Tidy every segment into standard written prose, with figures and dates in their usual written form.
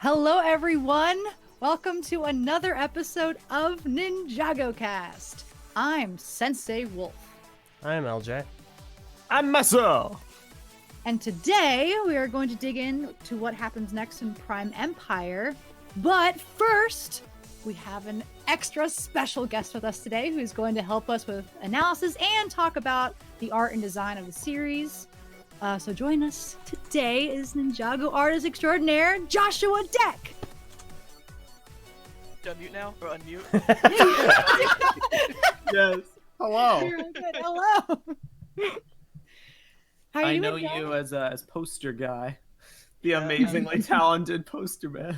Hello, everyone. Welcome to another episode of Ninjagocast. I'm Sensei Wolf. I'm LJ. I'm Messa. And today we are going to dig into what happens next in Prime Empire. But first, we have an extra special guest with us today who's going to help us with analysis and talk about the art and design of the series. So join us today is Ninjago artist extraordinaire, Joshua Deck. Unmute now or unmute? Yes. Hello. You're all good. Hello. How are I you know doing, you as poster guy, the amazingly talented poster man.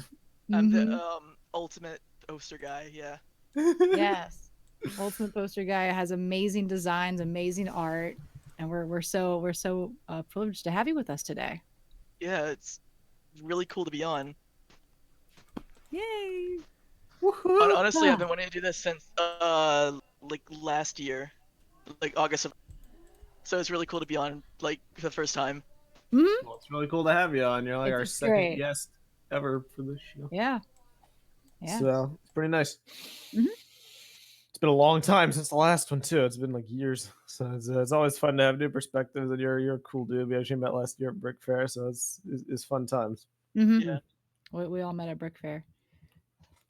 I'm Mhm. the ultimate poster guy. Yeah. Yes. Ultimate poster guy has amazing designs, amazing art, and we're so privileged to have you with us today. Yeah, it's really cool to be on. Yay! Honestly, Yeah. I've been wanting to do this since like last year, like August of. So it's really cool to be on like for the first time. Mm-hmm. Well, it's really cool to have you on. You're like our It's second great. guest ever for this show. Yeah. Yeah. So it's pretty nice. Mhm. It's been a long time since the last one too. It's been like years, so it's always fun to have new perspectives. And you're a cool dude. We actually met last year at Brick Fair, so it's fun times. Mm-hmm. Yeah. We all met at Brick Fair.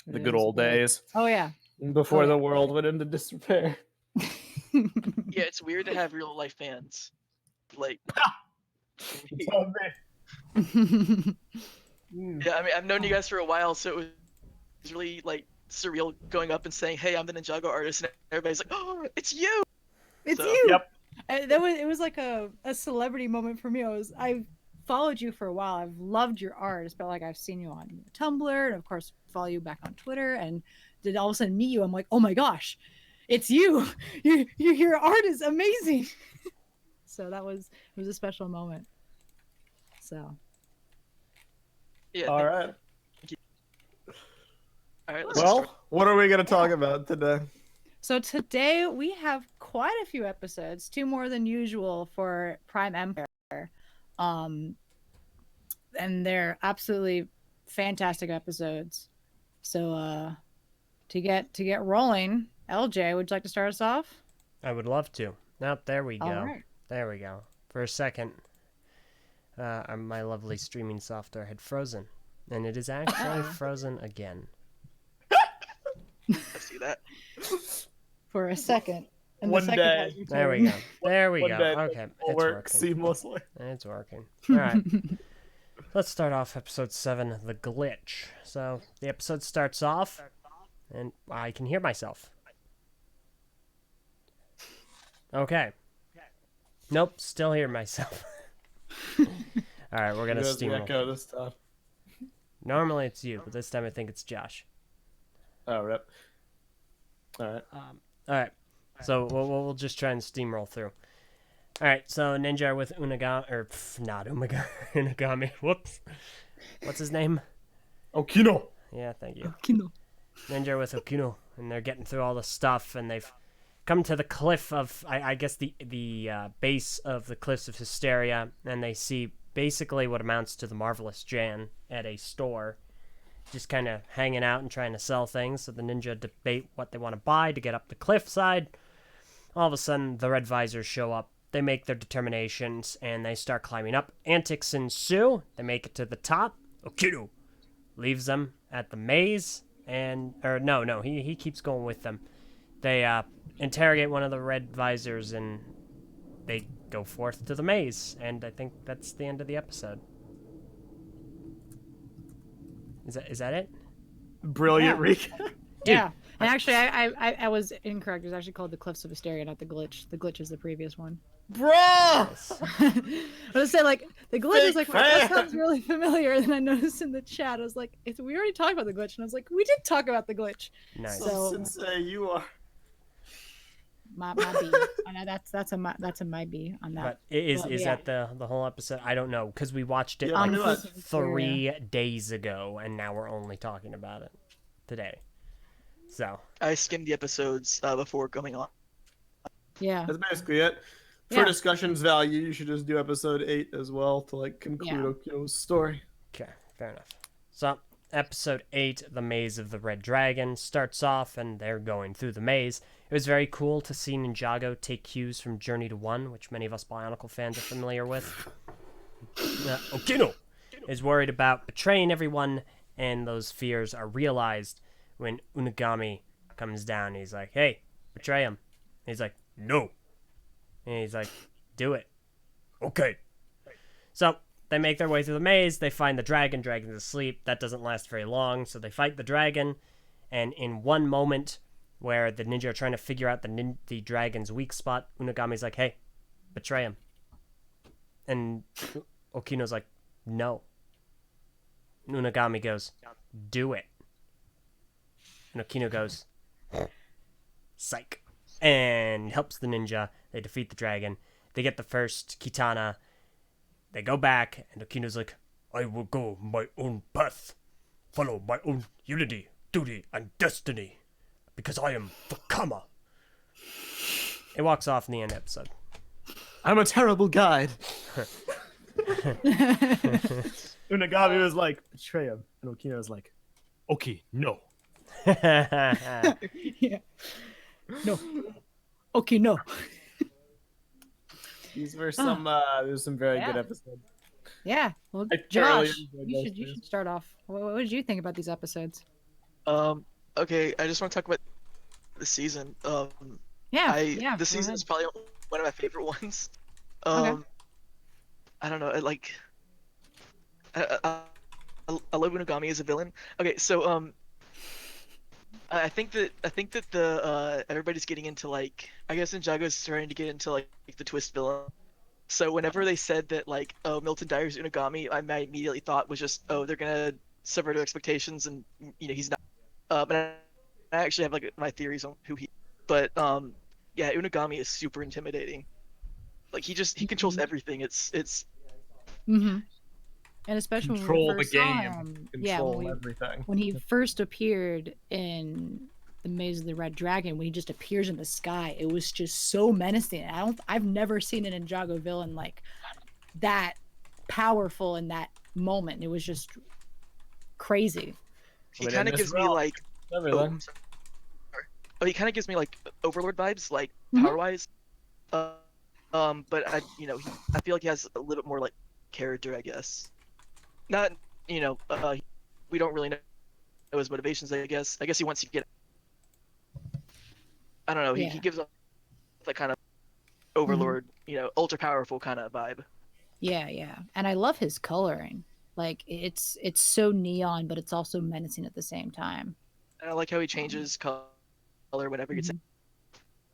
The It good was old great. days Oh yeah. before yeah. the world went into disrepair. Yeah, it's weird to have real life fans. Like, yeah, I mean, I've known you guys for a while, so it was really like surreal going up and saying, "Hey, I'm the Ninjago artist," and everybody's like, "Oh, it's you!" It's So- you. Yep. It was like a celebrity moment for me. I've followed you for a while. I've loved your art. It's been like I've seen you on Tumblr and of course follow you back on Twitter and did all of a sudden meet you. I'm like, oh my gosh, it's you. Your art is amazing. So it was a special moment. So Yeah. All right. All right. Let's Well, start. what are we gonna talk about today? So today we have quite a few episodes, 2 more than usual for Prime Empire. And they're absolutely fantastic episodes. So to get rolling, LJ, would you like to start us off? I would love to. Nope, there we go. All right. There we go. For a second, my lovely streaming software had frozen. And it is actually frozen again. I see that. For a second. And One the second day. has There we returned. go. There we One go. day Okay, will it's work working. seamlessly. It's working. All right. Let's start off episode 7, The Glitch. So the episode starts off, and I can hear myself. Okay. Nope, still hear myself. All right, we're going to Goes the steamroll. echo this time. Normally it's you, but this time I think it's Josh. Oh, rip. All right. All right, so we'll just try and steamroll through. All right, so Ninja with Unagami. Whoops. What's his name? Okino. Yeah, thank you. Kino. Ninja with Okino, and they're getting through all the stuff, and they've come to the cliff of, I guess, the base of the Cliffs of Hysteria, and they see basically what amounts to the Marvelous Jan at a store, just kind of hanging out and trying to sell things. So the ninja debate what they want to buy to get up the cliffside. All of a sudden, the Red Visors show up. They make their determinations, and they start climbing up. Antics ensue. They make it to the top. Okino leaves them at the maze, he keeps going with them. They interrogate one of the Red Visors, and they go forth to the maze. And I think that's the end of the episode. Is that it? Brilliant Yeah. recap. Yeah. And actually I was incorrect. It was actually called the Cliffs of Hysteria, not the Glitch. The Glitch is the previous one. Bro! I was saying like the glitch is like Big that fan. sounds really familiar, and then I noticed in the chat I was like, we already talked about the glitch, and I was like, we did talk about the glitch. Nice. So- Sensei, you are. My B. I know that's a my B on that. But is yeah. that the whole episode? I don't know, because we watched it Yeah, like I knew that. 3 days ago, and now we're only talking about it today. So I skimmed the episodes before going on. Yeah. That's basically it. For Yeah. discussion's value, you should just do episode 8 as well to like conclude Yeah. Okino's story. okay, fair enough. So episode 8, The Maze of the Red Dragon, starts off and they're going through the maze. It was very cool to see Ninjago take cues from Journey to One, which many of us Bionicle fans are familiar with. Okino is worried about betraying everyone, and those fears are realized when Unagami comes down. He's like, hey, betray him. And he's like, no. And he's like, do it. Okay. So they make their way through the maze. They find the dragon. Dragon's asleep. That doesn't last very long. So they fight the dragon. And in one moment where the ninja are trying to figure out the dragon's weak spot, Unagami's like, hey, betray him. And Okino's like, no. And Unagami goes, do it. And Okino goes, psych. And helps the ninja. They defeat the dragon. They get the first Kitana. They go back, and Okino's like, I will go my own path. Follow my own unity, duty, and destiny. Because I am Fakama. It walks off in the end episode. I'm a terrible guide. Unagami was like, betray him. And Okino was like, okay, no. Yeah. No. Okay, no. These were some there's some very good episodes. Yeah. Well, I Josh, thoroughly enjoyed you those should start off. What did you think about these episodes? Okay, I just want to talk about the season. Yeah. The season is probably one of my favorite ones. Okay. I don't know, I love Unagami as a villain. Okay, so I think that the everybody's getting into, like, I guess Ninjago's starting to get into like the twist villain. So whenever they said that, like, oh, Milton Dyer's Unagami, I immediately thought was just, oh, they're gonna subvert expectations and he's not. But I actually have like my theories on who he. But yeah, Unagami is super intimidating. Like he controls everything. It's. Mm-hmm. And especially Control when we the first saw game. him, Control everything. when he first appeared in the Maze of the Red Dragon, when he just appears in the sky, it was just so menacing. I've never seen an Ninjago villain like that powerful in that moment. It was just crazy. He kind of gives me like. Everything. He kind of gives me like Overlord vibes, like Mhm. power wise. But I feel like he has a little bit more like character, I guess. Not, we don't really know his motivations. I guess he wants to get. I don't know. He gives off that kind of Overlord, ultra powerful kind of vibe. Yeah. And I love his coloring. Like it's so neon, but it's also menacing at the same time. And I like how he changes color whenever he gets.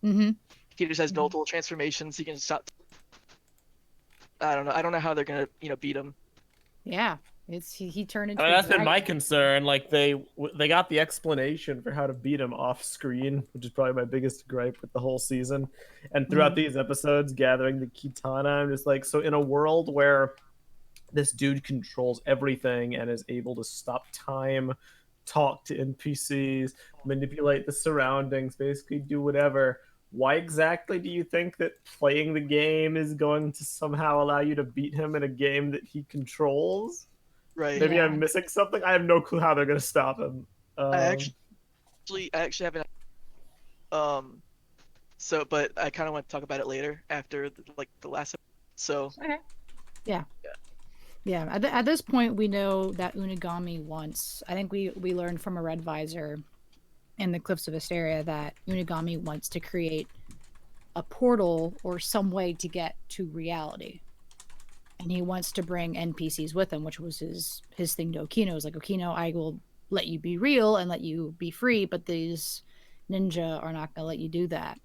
Mm-hmm. He just has multiple transformations. He can stop. I don't know how they're gonna beat him. Yeah, he turned into. I mean, that's been my dragon. concern. Like they got the explanation for how to beat him off screen, which is probably my biggest gripe with the whole season. And throughout these episodes, gathering the Kitana, I'm just like, so in a world where this dude controls everything and is able to stop time, talk to NPCs, manipulate the surroundings, basically do whatever. Why exactly do you think that playing the game is going to somehow allow you to beat him in a game that he controls? Right. Maybe Yeah. I'm missing something. I have no clue how they're going to stop him. I actually haven't. So, but I kind of want to talk about it later after the last. So. Okay. Yeah. At this point, we know that Unagami wants. I think we learned from a Red Visor in the Cliffs of Hysteria that Unagami wants to create a portal or some way to get to reality, and he wants to bring NPCs with him, which was his thing to Okino. Is like, Okino, I will let you be real and let you be free, but these ninja are not gonna let you do that.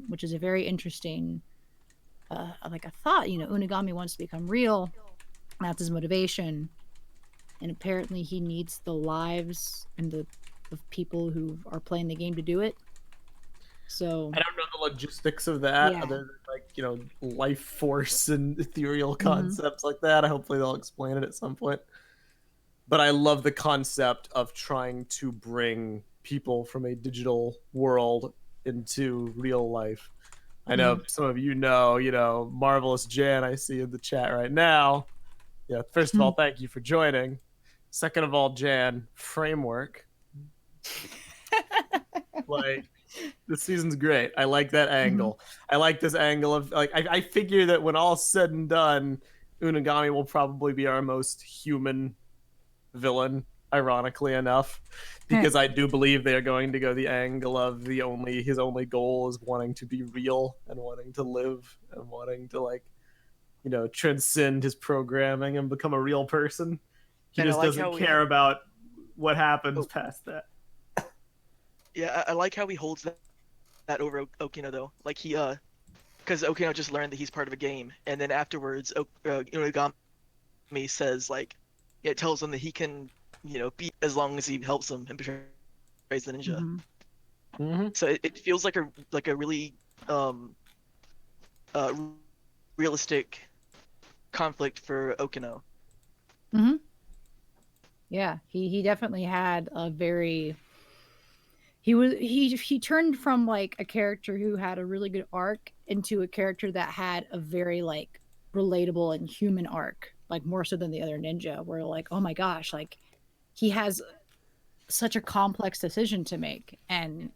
Which is a very interesting, like a thought. Unagami wants to become real. That's his motivation, and apparently he needs the lives and the people who are playing the game to do it. So I don't know the logistics of that, Yeah. other than life force and ethereal concepts like that. Hopefully they'll explain it at some point. But I love the concept of trying to bring people from a digital world into real life. I know some of Marvelous Jan I see in the chat right now. Yeah, first of all, thank you for joining. Second of all, Jan, framework. Like, this season's great. I like that angle. I like this angle of like I figure that when all's said and done, Unagami will probably be our most human villain, ironically enough, because I do believe they are going to go the angle of his only goal is wanting to be real and wanting to live and wanting to like, transcend his programming and become a real person. He And I just like doesn't how care about what happens past that. Yeah, I like how he holds that over Okino though. Like he because Okino just learned that he's part of a game, and then afterwards, Unagami says like, it tells him that he can, beat as long as he helps him and betrays the ninja. So it feels like a really uh realistic conflict for Okino. Yeah, he definitely had a very he turned from like a character who had a really good arc into a character that had a very like relatable and human arc, like more so than the other ninja, where like, oh my gosh, like he has such a complex decision to make. And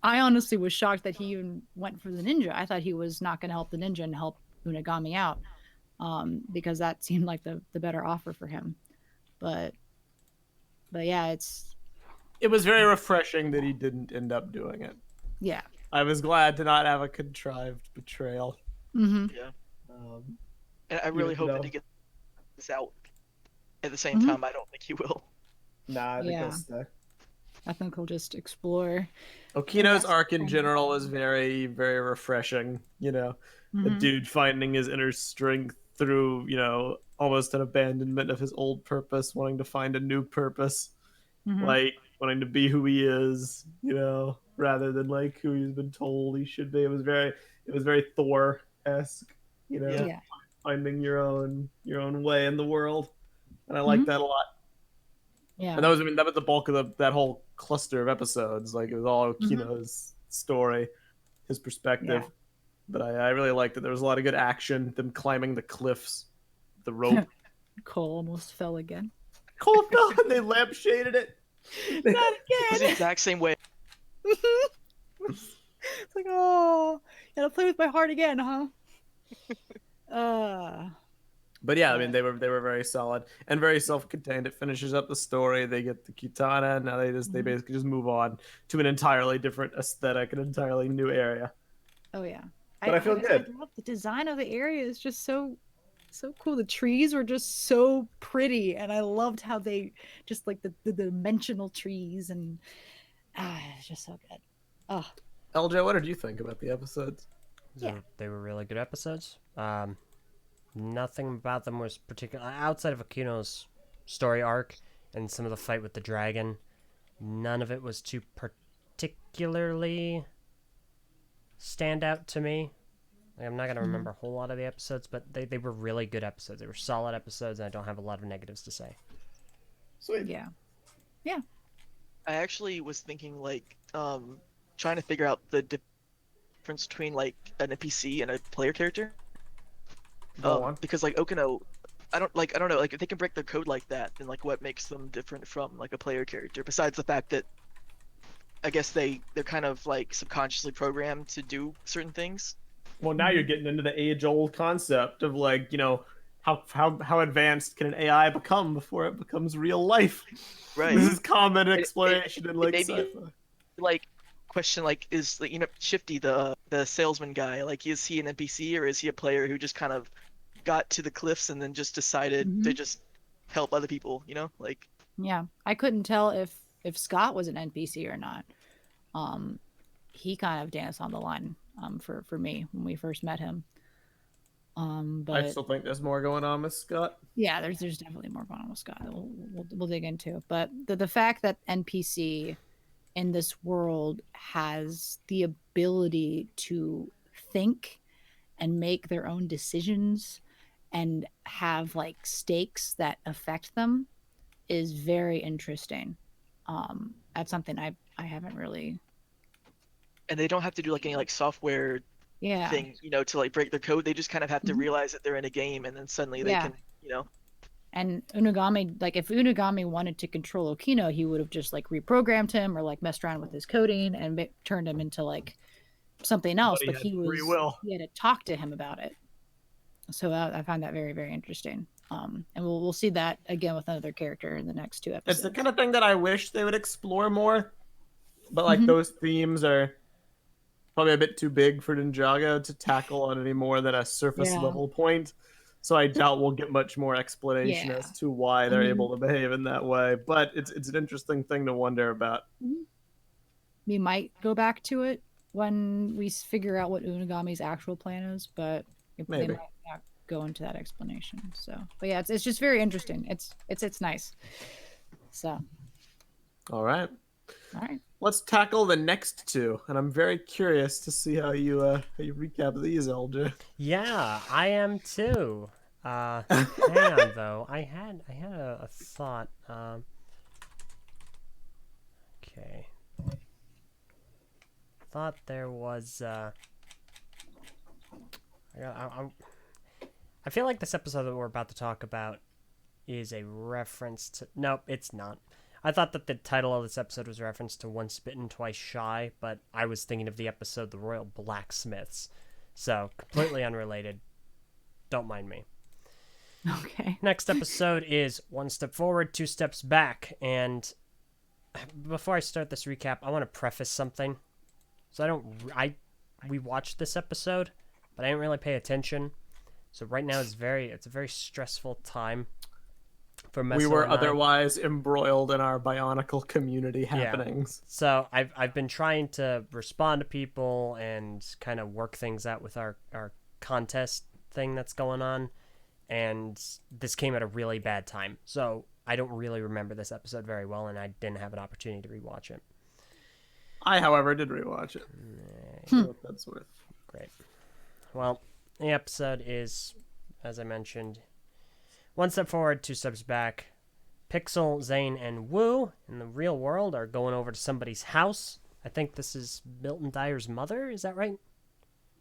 I honestly was shocked that he even went for the ninja. I thought he was not going to help the ninja and help Unagami out, because that seemed like the better offer for him. But yeah, It was very refreshing that he didn't end up doing it. yeah. I was glad to not have a contrived betrayal. Yeah. And I really hope that he gets this out. At the same time, I don't think he will. Nah, I think he'll stay. I think he'll just explore. Okino's arc in general is very, very refreshing. A dude finding his inner strength through, almost an abandonment of his old purpose, wanting to find a new purpose. Like, wanting to be who he is, rather than like who he's been told he should be. It was very Thor-esque, finding your own way in the world. And I like that a lot. Yeah. And that was the bulk of that whole cluster of episodes. Like, it was all Okino's story, his perspective. Yeah. But I really liked it. There was a lot of good action, them climbing the cliffs, the rope. Cole almost fell again. Cole fell and they lampshaded it. Not It's the again. exact same way. It's like, oh, gotta play with my heart again, huh? But yeah, I mean, they were very solid and very self-contained. It finishes up the story. They get the katana. Now they basically just move on to an entirely different aesthetic, an entirely new area. Oh yeah. But I feel good. I love the design of the area. Is just so cool. The trees were just so pretty, and I loved how they just like the dimensional trees, and it's just so good. Oh, LJ, what did you think about the episodes? Yeah. They were really good episodes. Nothing about them was particular outside of Akino's story arc and some of the fight with the dragon. None of it was too particularly stand out to me. Like, I'm not gonna remember a whole lot of the episodes, but they were really good episodes. They were solid episodes, and I don't have a lot of negatives to say. Sweet. yeah. I actually was thinking like trying to figure out the difference between like an NPC and a player character. Go on. Because like Okino, I don't know, like if they can break their code like that, then like what makes them different from like a player character besides the fact that I guess they're kind of like subconsciously programmed to do certain things. Well, now you're getting into the age-old concept of like, how advanced can an AI become before it becomes real life? Right. This is common exploration in like maybe, sci-fi. like question like is Shifty the salesman guy, like is he an NPC or is he a player who just kind of got to the cliffs and then just decided to just help other people, like Yeah, I couldn't tell if Scott was an NPC or not. He kind of danced on the line for me when we first met him. But I still think there's more going on with Scott. yeah, there's definitely more going on with Scott that we'll dig into. But the fact that NPC in this world has the ability to think and make their own decisions and have like stakes that affect them is very interesting. That's something I haven't really. And they don't have to do like any like software Yeah. thing, to like break their code. They just kind of have to realize that they're in a game, and then suddenly they can, And Unagami, like if Unagami wanted to control Okino, he would have just like reprogrammed him or like messed around with his coding and turned him into like something else. But But he had free will. he had to talk to him about it. So I find that very, very interesting. And we'll see that again with another character in the next 2 episodes. It's the kind of thing that I wish they would explore more, but like Mhm. those themes are probably a bit too big for Ninjago to tackle on any more than a surface Yeah. level point. So I doubt we'll get much more explanation Yeah. as to why they're Mhm. able to behave in that way. But it's an interesting thing to wonder about. We might go back to it when we figure out what Unagami's actual plan is, but they Maybe. might not go into that explanation. So, but yeah, it's just very interesting. It's nice. So, All right. all right. Let's tackle the next 2, and I'm very curious to see how you recap these, LJ. Yeah, I am too. Hang on though. I had a thought. Okay. Thought there was. I feel like this episode that we're about to talk about is a reference to. Nope, it's not. I thought that the title of this episode was a reference to Once Bitten, Twice Shy, but I was thinking of the episode The Royal Blacksmiths. So, completely unrelated. Don't mind me. Okay. Next episode is One Step Forward, Two Steps Back. And before I start this recap, I want to preface something. So we watched this episode, but I didn't really pay attention. So right now it's a very stressful time for Messel We were and I. otherwise embroiled in our Bionicle community happenings. So I've been trying to respond to people and kind of work things out with our contest thing that's going on, and this came at a really bad time. So I don't really remember this episode very well, and I didn't have an opportunity to rewatch it. I, however, did rewatch it. For what that's worth. Great. Well, the episode is, as I mentioned, one step forward, two steps back. Pixel, Zane, and Wu in the real world are going over to somebody's house. I think this is Milton Dyer's mother. Is that right?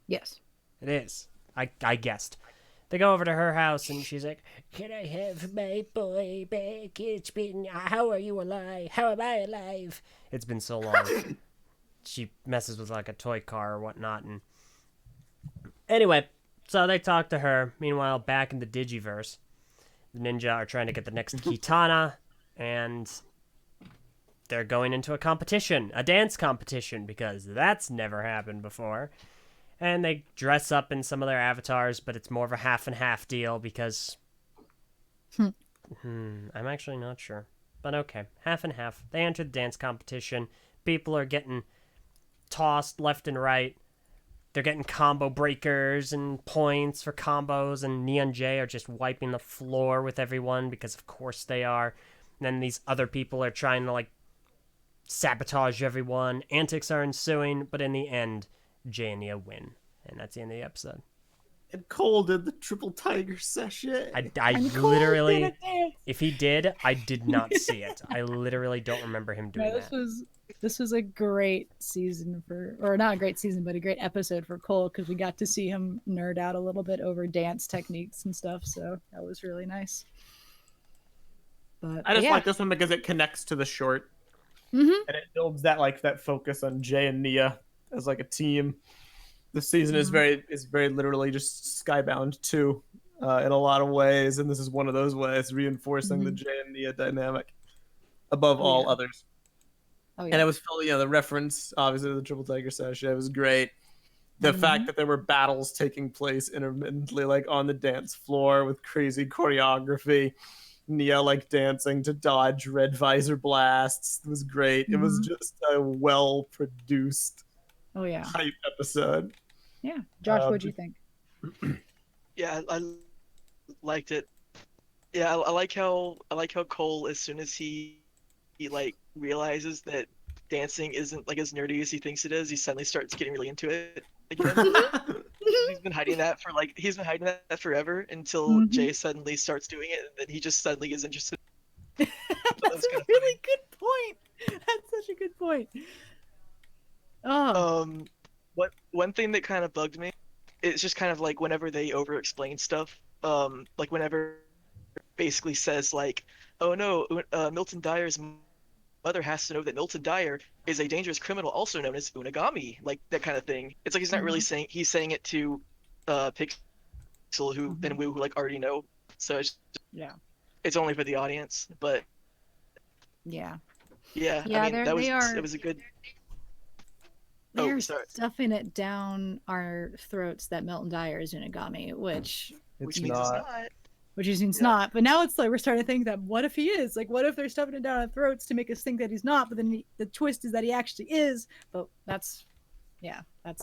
Yes. It is. I guessed. They go over to her house, and she's like, "Can I have my boy back? It's been... How are you alive? How am I alive? It's been so long." She messes with, like, a toy car or whatnot, and... Anyway, so they talk to her. Meanwhile, back in the Digiverse, the ninja are trying to get the next Kitana, and they're going into a competition, a dance competition, because that's never happened before. And they dress up in some of their avatars, but it's more of a half and half deal because... I'm actually not sure. But okay, half and half. They enter the dance competition. People are getting tossed left and right. They're getting combo breakers and points for combos, and Neon J are just wiping the floor with everyone because of course they are. And then these other people are trying to, like, sabotage everyone. Antics are ensuing, but in the end, Jay and Nia win. And that's the end of the episode. And Cole did the triple tiger session. I literally, if he did, I did not see it. I literally don't remember him doing that. This was a great season or not a great season, but a great episode for Cole because we got to see him nerd out a little bit over dance techniques and stuff. So that was really nice. But I just yeah. like this one because it connects to the short, Mhm. and it builds that focus on Jay and Nia as like a team. This season is very literally just Skybound 2 in a lot of ways, and this is one of those ways, reinforcing the Jay and Nia dynamic above all others. Oh, yeah. And it was fully, the reference, obviously, to the Triple Tiger session. It was great. The fact that there were battles taking place intermittently, like on the dance floor with crazy choreography. Nia like dancing to dodge red visor blasts. It was great. It was just a well-produced hype episode. Yeah. Josh, what'd you think? Yeah, I liked it. Yeah, I like how Cole, as soon as he like realizes that dancing isn't like as nerdy as he thinks it is, he suddenly starts getting really into it again. He's been hiding that forever until Jay suddenly starts doing it, and then he just suddenly is interested. That's a really good point. That's such a good point. Oh. One thing that kind of bugged me, it's just kind of like whenever they over-explain stuff, like whenever basically says like, "Oh no, Milton Dyer's mother has to know that Milton Dyer is a dangerous criminal, also known as Unagami," like that kind of thing. It's like he's not really saying he's saying it to Pixel who and Wu who like already know. So Yeah. it's only for the audience. But Yeah. yeah, Yeah, I mean they are. it was a good. They're Sorry. stuffing it down our throats that Milton Dyer is Unagami, which Which means it's not. means not. But now it's like we're starting to think that what if he is? Like, what if they're stuffing it down our throats to make us think that he's not? But then the twist is that he actually is. But that's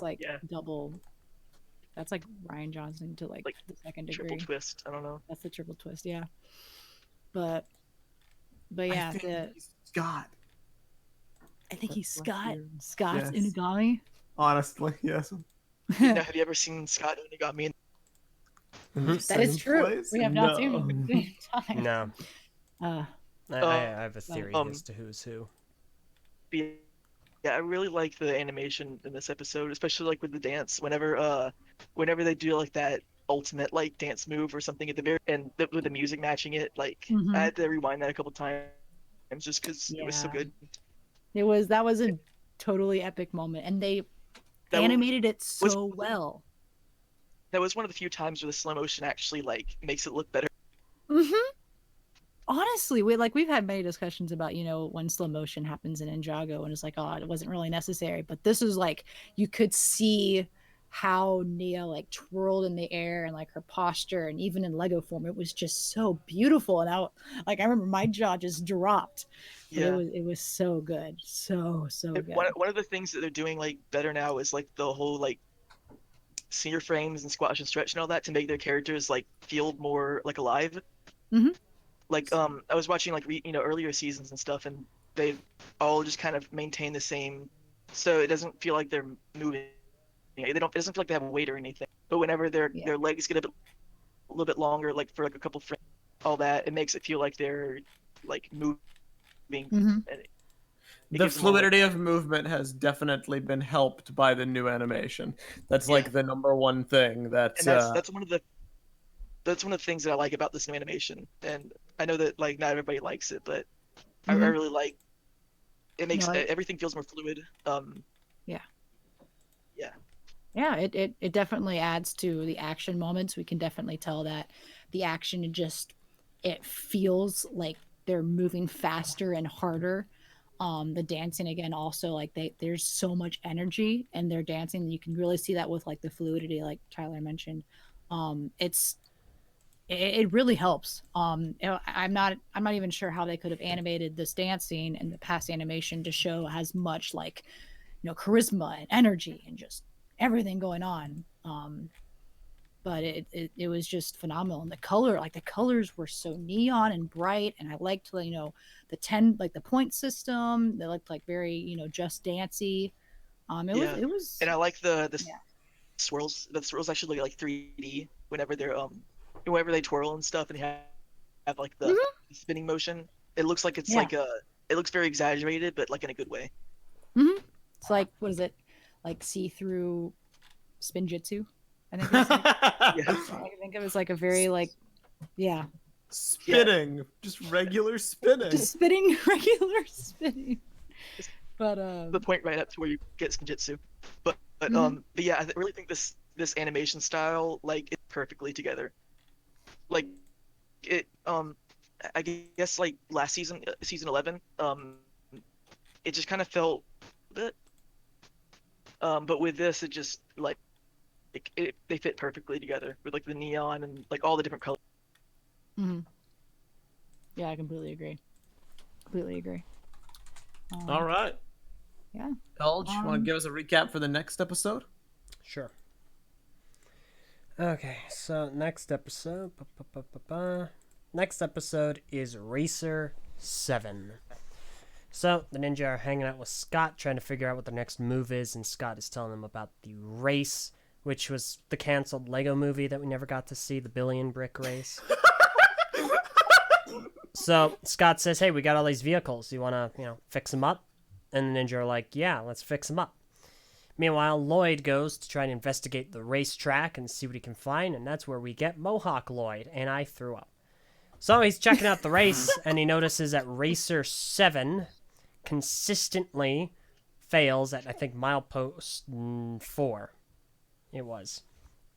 like double. That's like Ryan Johnson to like the second degree. Triple twist. I don't know. That's the triple twist. Yeah. But yeah, I think he's Scott. I think he's Scott. Yes. Scott's Unagami. Honestly, yes. Now, have you ever seen Scott Unagami? That is true. We have not seen him at the same time. No. I have a theory as to who's who. Yeah, I really like the animation in this episode, especially like with the dance. Whenever they do like that ultimate like dance move or something at the very end with the music matching it, like I had to rewind that a couple times just because it was so good. That was a totally epic moment, and they animated it so well. That was one of the few times where the slow motion actually like makes it look better. Honestly, we've had many discussions about when slow motion happens in Ninjago, and it's like, oh, it wasn't really necessary. But this is like you could see how Nia like twirled in the air and like her posture, and even in Lego form, it was just so beautiful. And I remember my jaw just dropped. Yeah, it was so good, so good. One of the things that they're doing like better now is like the whole like senior frames and squash and stretch and all that to make their characters like feel more like alive. Like I was watching like earlier seasons and stuff, and they all just kind of maintain the same, so it doesn't feel like they're moving. It doesn't feel like they have a weight or anything. But whenever their legs get a little bit longer, like for like a couple frames, all that, it makes it feel like they're like moving. And the fluidity of movement has definitely been helped by the new animation. That's like the number one thing. That's one of the things that I like about this new animation. And I know that like not everybody likes it, but I really like it. Makes everything feels more fluid. Yeah, it definitely adds to the action moments. We can definitely tell that the action it feels like they're moving faster and harder. The dancing again also like there's so much energy in their dancing. You can really see that with like the fluidity, like Tyler mentioned. It really helps. I'm not even sure how they could have animated this dancing in the past animation to show as much like charisma and energy and just everything going on. But it was just phenomenal, and the colors were so neon and bright, and I liked the 10 like the point system. They looked like very Just Dancey. It was, and I like the swirls. The swirls actually look like 3D whenever they twirl and stuff, and have like the spinning motion. It looks like it's it looks very exaggerated, but like in a good way. It's like, what is it, like see-through spinjitzu? I think it's like, I think it was like a very like spinning, just regular spinning, regular spinning. But the point right up to where you get spinjitzu. But yeah, I really think this animation style like it's perfectly together. Like it I guess like last season 11 it just kind of felt a bit but with this it just like they fit perfectly together with like the neon and like all the different colors. Yeah, I completely agree. All right. Yeah. Elge, want to give us a recap for the next episode? Sure. Okay, so next episode. Next episode is Racer 7. So the ninja are hanging out with Scott, trying to figure out what the next move is, and Scott is telling them about the race, which was the canceled Lego movie that we never got to see, the billion brick race. So Scott says, hey, we got all these vehicles. You want to, fix them up? And the ninja are like, yeah, let's fix them up. Meanwhile, Lloyd goes to try and investigate the racetrack and see what he can find, and that's where we get Mohawk Lloyd, and I threw up. So he's checking out the race, and he notices that Racer 7 consistently fails at, I think, milepost 4. It was.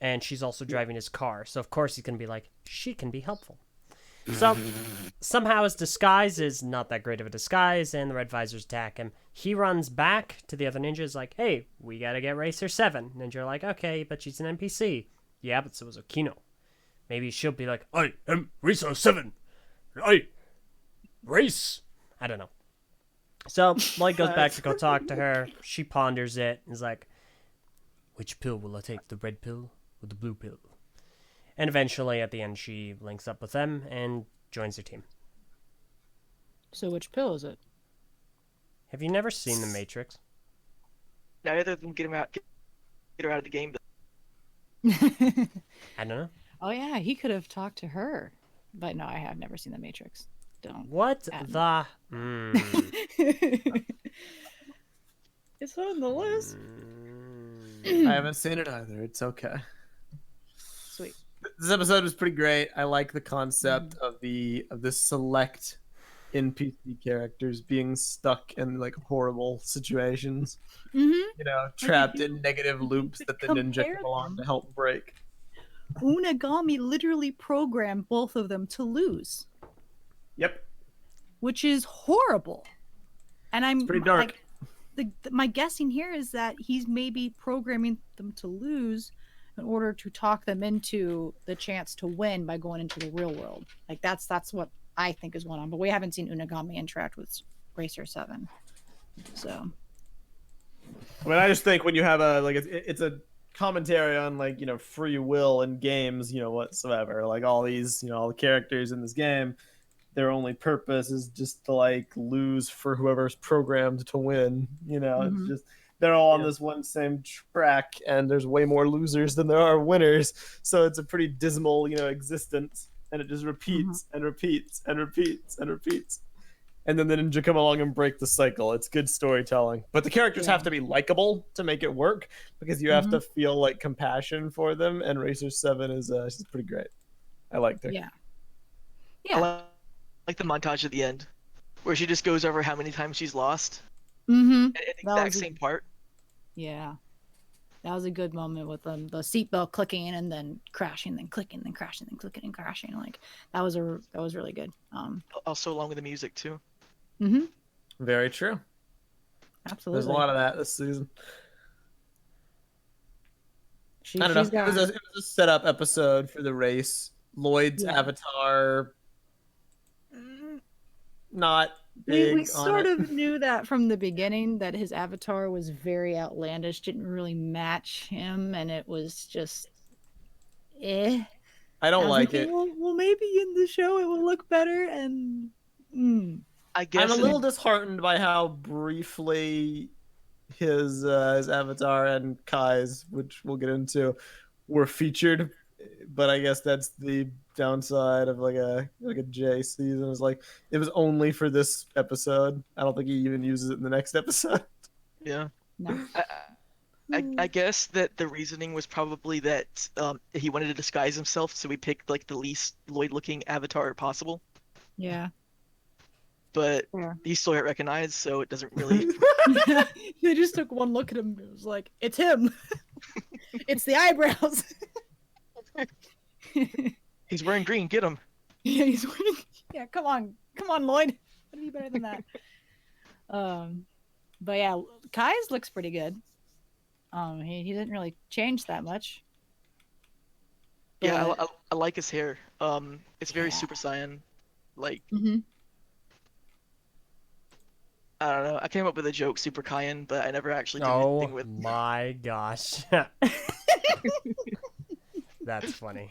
And she's also driving his car. So, of course, he's going to be like, she can be helpful. So, somehow his disguise is not that great of a disguise, and the Red Visors attack him. He runs back to the other ninjas like, hey, we got to get Racer 7. Ninja are like, okay, but she's an NPC. Yeah, but so is Okino. Maybe she'll be like, I am Racer 7. I race. I don't know. So, Lloyd goes back to go talk to her. She ponders it and is like, which pill will I take, the red pill or the blue pill? And eventually, at the end, she links up with them and joins their team. So which pill is it? Have you never seen The Matrix? Now either of them get her out of the game. I don't know. Oh yeah, he could have talked to her. But no, I have never seen The Matrix. Don't. What the... It's on the list. I haven't seen it either. It's okay. Sweet. This episode was pretty great. I like the concept of the select NPC characters being stuck in like horrible situations. Mm-hmm. You know, trapped in negative loops that the ninja come along to help break. Unagami literally programmed both of them to lose, Yep. which is horrible. And I'm Pretty dark. Like, my guessing here is that he's maybe programming them to lose in order to talk them into the chance to win by going into the real world. Like that's what I think is going on. But we haven't seen Unagami interact with Racer 7, so. I mean, I just think when you have it's a commentary on like, you know, free will in games, you know, whatsoever. Like all these, you know, all the characters in this game, their only purpose is just to like lose for whoever's programmed to win. You know, Mhm. it's just they're all on this one same track, and there's way more losers than there are winners. So it's a pretty dismal, you know, existence, and it just repeats and repeats and repeats and repeats. And then the ninja come along and break the cycle. It's good storytelling, but the characters have to be likable to make it work, because you have to feel like compassion for them. And Racer 7 is she's pretty great. I liked her. Yeah. I like the montage at the end, where she just goes over how many times she's lost. Mm-hmm. At the exact same part. Yeah. That was a good moment with them, the seatbelt clicking and then crashing, then clicking, then crashing, then clicking and crashing. Like that was really good. Also along with the music too. Mm-hmm. Very true. Absolutely. There's a lot of that this season. I don't know. It was a setup episode for the race. Lloyd's avatar, not big. We sort of knew that from the beginning, that his avatar was very outlandish, didn't really match him, and it was just I don't like it. Well, maybe in the show it will look better, and I guess I'm a little disheartened by how briefly his avatar and Kai's, which we'll get into, were featured. But I guess that's the downside of like a J season. Is like it was only for this episode. I don't think he even uses it in the next episode. Yeah. no. I guess that the reasoning was probably that he wanted to disguise himself, so we picked like the least Lloyd-looking avatar possible. Yeah. But Yeah. he's still get recognized, so it doesn't really. They just took one look at him. It was like, it's him. It's the eyebrows. He's wearing green. Get him. Yeah, he's wearing. Yeah, come on, Lloyd. Gotta be better than that. But yeah, Kai's looks pretty good. He didn't really change that much. Yeah, But- I like his hair. It's very Super Saiyan. Like Mhm. I don't know. I came up with a joke, Super Kaiyan, but I never actually did Oh anything with. my gosh. That's funny.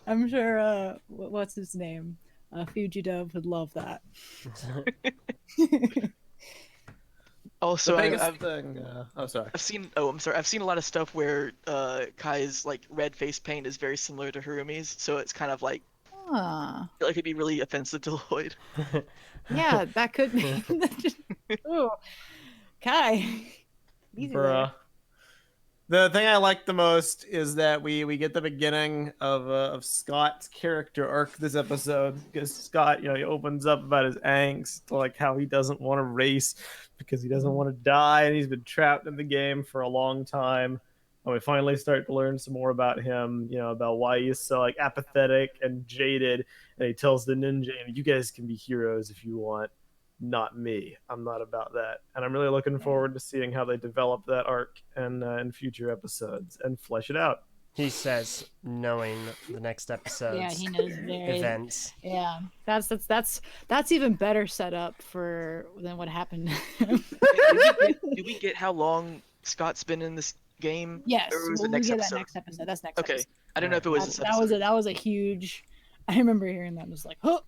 I'm sure. What's his name? Fuji Dove would love that. Also, The biggest I've thing. Oh, sorry. seen. Oh, I'm sorry. I've seen a lot of stuff where Kai's like red face paint is very similar to Harumi's, so it's kind of like Ah, it could be really offensive to Lloyd. yeah, that could be. Ooh, Kai. Easy there. Bruh. The thing I like the most is that we get the beginning of Scott's character arc this episode, because Scott, he opens up about his angst, like how he doesn't want to race because he doesn't want to die, and he's been trapped in the game for a long time. And we finally start to learn some more about him, about why he's so like apathetic and jaded. And he tells the ninja, "You guys can be heroes if you want. Not me. I'm not about that." And I'm really looking forward to seeing how they develop that arc in future episodes and flesh it out. He says, knowing the next episode's Yeah, he knows very events. Yeah, that's even better setup than what happened. Did we get how long Scott's been in this game? Yes, Or was it we next get episode? that next episode. That's next. Okay, Episode. I don't know if it was this episode. That was a huge. I remember hearing that and was like, oh,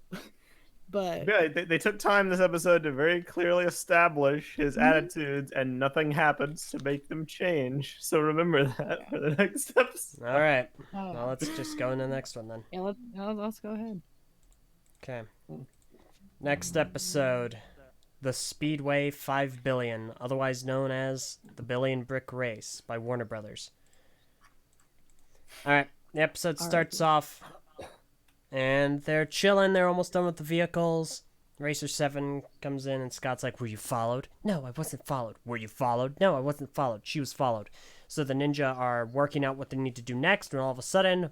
but Yeah, they took time this episode to very clearly establish his attitudes, and nothing happens to make them change. So remember that for the next episode. All right. oh, Well, let's just go in the next one then. yeah, let's go ahead. Okay. Next episode, The Speedway 5 Billion, otherwise known as The Billion Brick Race by Warner Brothers. All right. The episode starts off, and they're chilling. They're almost done with the vehicles. Racer 7 comes in, and Scott's like, "Were you followed?" "No, I wasn't followed." "Were you followed?" "No, I wasn't followed." She was followed. So the ninja are working out what they need to do next, and all of a sudden,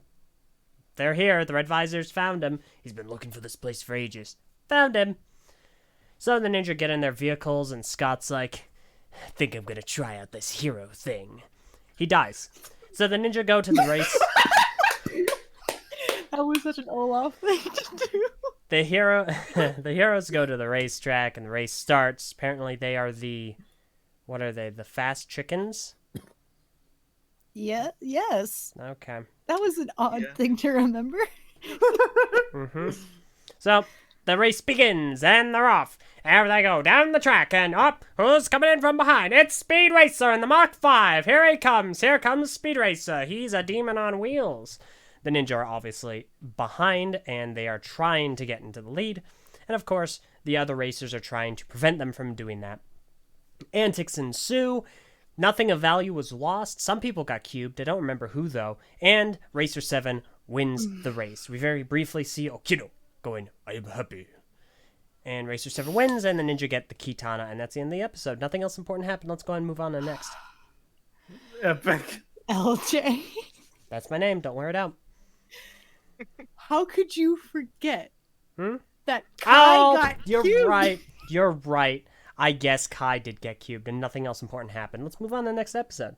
they're here. The Red Visors found him. He's been looking for this place for ages. Found him. So the ninja get in their vehicles, and Scott's like, "I think I'm going to try out this hero thing." He dies. So the ninja go to the race. That was such an Olaf thing to do. The heroes go to the racetrack, and the race starts. Apparently, they are what are they? The fast chickens? Yeah. Yes. Okay. That was an odd Yeah. thing to remember. So the race begins, and they're off. There they go down the track, and up. Who's coming in from behind? It's Speed Racer in the Mach 5. Here he comes. Here comes Speed Racer. He's a demon on wheels. The ninja are obviously behind, and they are trying to get into the lead. And of course, the other racers are trying to prevent them from doing that. Antics ensue. Nothing of value was lost. Some people got cubed. I don't remember who, though. And Racer 7 wins the race. We very briefly see Okino going, "I am happy." And Racer 7 wins, and the ninja get the Kitana, and that's the end of the episode. Nothing else important happened. Let's go ahead and move on to the next. Epic. LJ. That's my name. Don't wear it out. How could you forget Hmm? that Kai Oh, got you're cubed? right. You're right. I guess Kai did get cubed, and nothing else important happened. Let's move on to the next episode.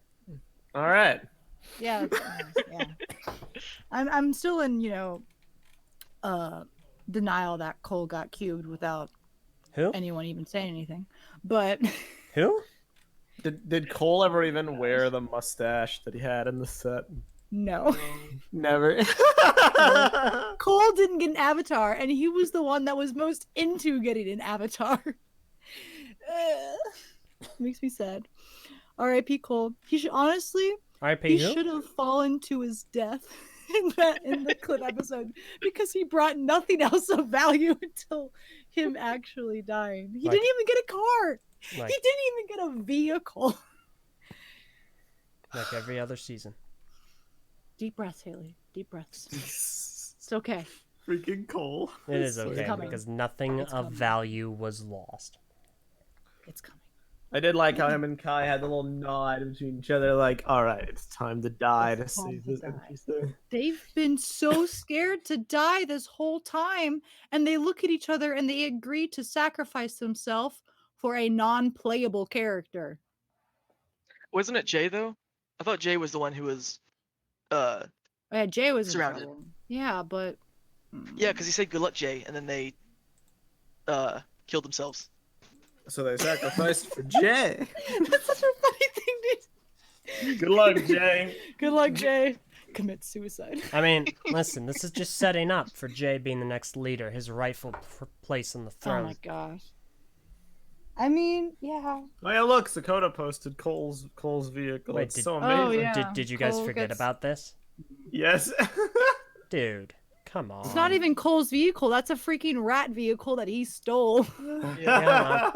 All right. Yeah. Yeah. I'm still in, denial that Cole got cubed without Who? anyone even saying anything. But Who? Did Cole ever even wear the mustache that he had in the set? no. Never. Cole didn't get an avatar, and he was the one that was most into getting an avatar. Makes me sad. R.I.P. Cole. He should honestly. R.I.P. He who? should have fallen to his death in the clip episode, because he brought nothing else of value until him actually dying. He Like- didn't even get a car. Like, He didn't even get a vehicle. like every other season. Deep breaths, Haley. Deep breaths. It's okay. Freaking Cole. It is It's okay coming. because nothing It's of coming. value was lost. It's coming. I did like how him and Kai had the little nod between each other, like, "All right, it's time to die to It's time save to this die." NPC." They've been so scared to die this whole time, and they look at each other and they agree to sacrifice themselves for a non-playable character. Wasn't it Jay though? I thought Jay was the one who was, Yeah, Jay was in Surrounded. trouble. Yeah, but yeah, because he said "Good luck, Jay," and then they, killed themselves. So they sacrificed for Jay. That's such a funny thing to Good luck, Jay. Good luck, Jay. Commit suicide. I mean, listen, this is just setting up for Jay being the next leader, his rightful place on the Oh throne. my gosh. I mean, yeah. Oh yeah, look, Sakota posted Cole's vehicle. Wait, It's did- so Oh, amazing. yeah. Did you guys Cole forget gets- about this? Yes. Dude, come on. It's not even Cole's vehicle. That's a freaking rat vehicle that he stole. Yeah.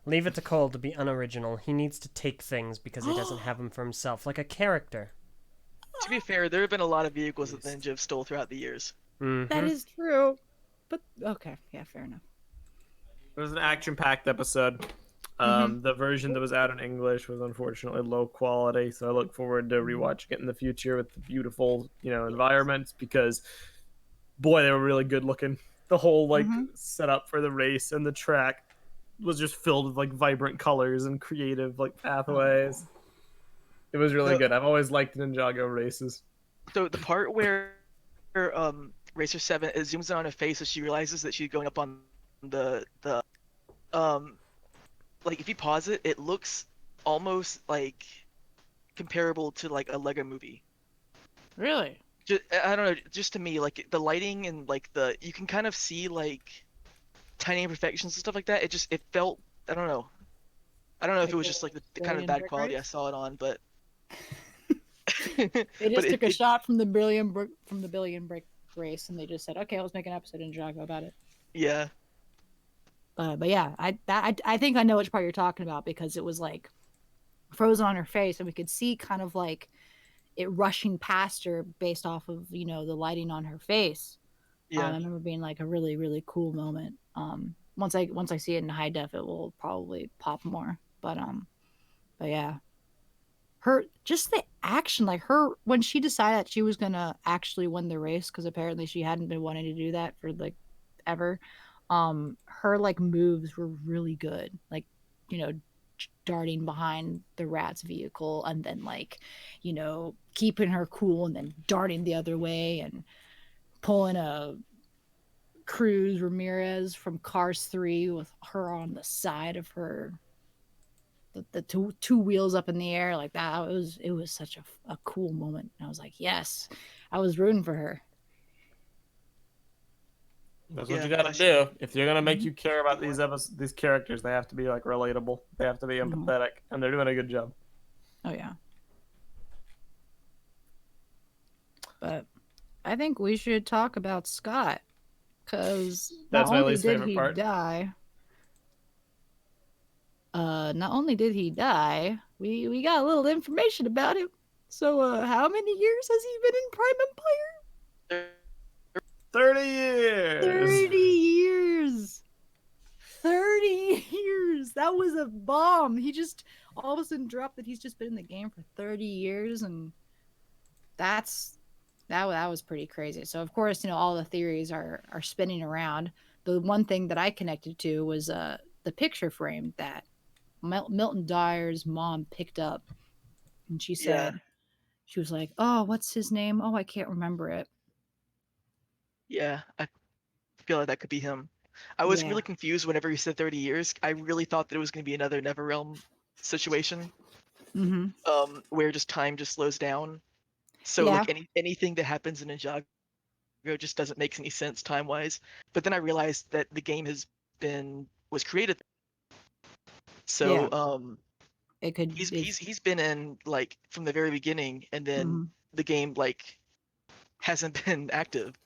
Leave it to Cole to be unoriginal. He needs to take things because he doesn't have them for himself, like a character. To be fair, there have been a lot of vehicles that Ninja have stole throughout the years. That is true. But okay, yeah, fair enough. It was an action-packed episode. The version that was out in English was unfortunately low quality, so I look forward to rewatching it in the future with the beautiful, environments, because boy, they were really good looking. The whole setup for the race and the track was just filled with like vibrant colors and creative like pathways. It was really good. I've always liked Ninjago races. So the part where Racer 7 it zooms in on her face as she realizes that she's going up on the like if you pause it, it looks almost like comparable to like a Lego movie. Really? I don't know, just to me, like the lighting and like you can kind of see like tiny imperfections and stuff like that. It felt, I don't know if it was just like the kind of bad quality I saw it on, but they just took a shot from the billion brick race, and they just said, okay, let's make an episode in Ninjago about it. Yeah. But yeah, I think I know which part you're talking about, because it was like frozen on her face, and we could see kind of like it rushing past her based off of the lighting on her face. Yeah. I remember being like a really, really cool moment. Once I see it in high def, it will probably pop more. But yeah, her just the action, like her when she decided that she was gonna actually win the race, because apparently she hadn't been wanting to do that for like ever. Her like moves were really good, like darting behind the rat's vehicle, and then like keeping her cool, and then darting the other way, and pulling a Cruz Ramirez from Cars 3 with her on the side of her, the two wheels up in the air like that. It was such a cool moment. And I was like, yes, I was rooting for her. That's what you gotta do. If you're gonna make you care about these characters, they have to be like relatable. They have to be empathetic, and they're doing a good job. Oh yeah. But I think we should talk about Scott, because That's not my only least did favorite he part. die, not only did he die, we got a little information about him. So how many years has he been in Prime Empire? 30 years. 30 years. 30 years. That was a bomb. He just all of a sudden dropped that he's just been in the game for 30 years, and that was pretty crazy. So of course, all the theories are spinning around. The one thing that I connected to was the picture frame that Milton Dyer's mom picked up, and she said, she was like, "Oh, what's his name? Oh, I can't remember it." Yeah, I feel like that could be him. I was really confused whenever he said 30 years. I really thought that it was going to be another NetherRealm situation, where just time just slows down. So like anything that happens in Ninjago just doesn't make any sense time wise. But then I realized that the game was created. So it could he's been in like from the very beginning, and then the game like hasn't been active.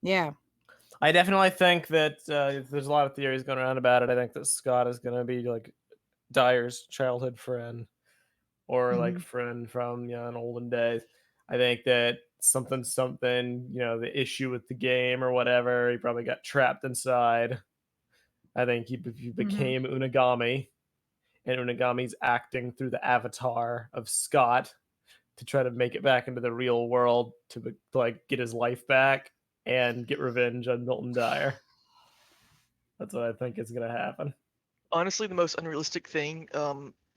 Yeah. I definitely think that there's a lot of theories going around about it. I think that Scott is going to be like Dyer's childhood friend, or like friend from in olden days. I think that something, the issue with the game or whatever, he probably got trapped inside. I think he became Unagami, and Unagami's acting through the avatar of Scott to try to make it back into the real world to like get his life back and get revenge on Milton Dyer. That's what I think is going to happen. Honestly, the most unrealistic thing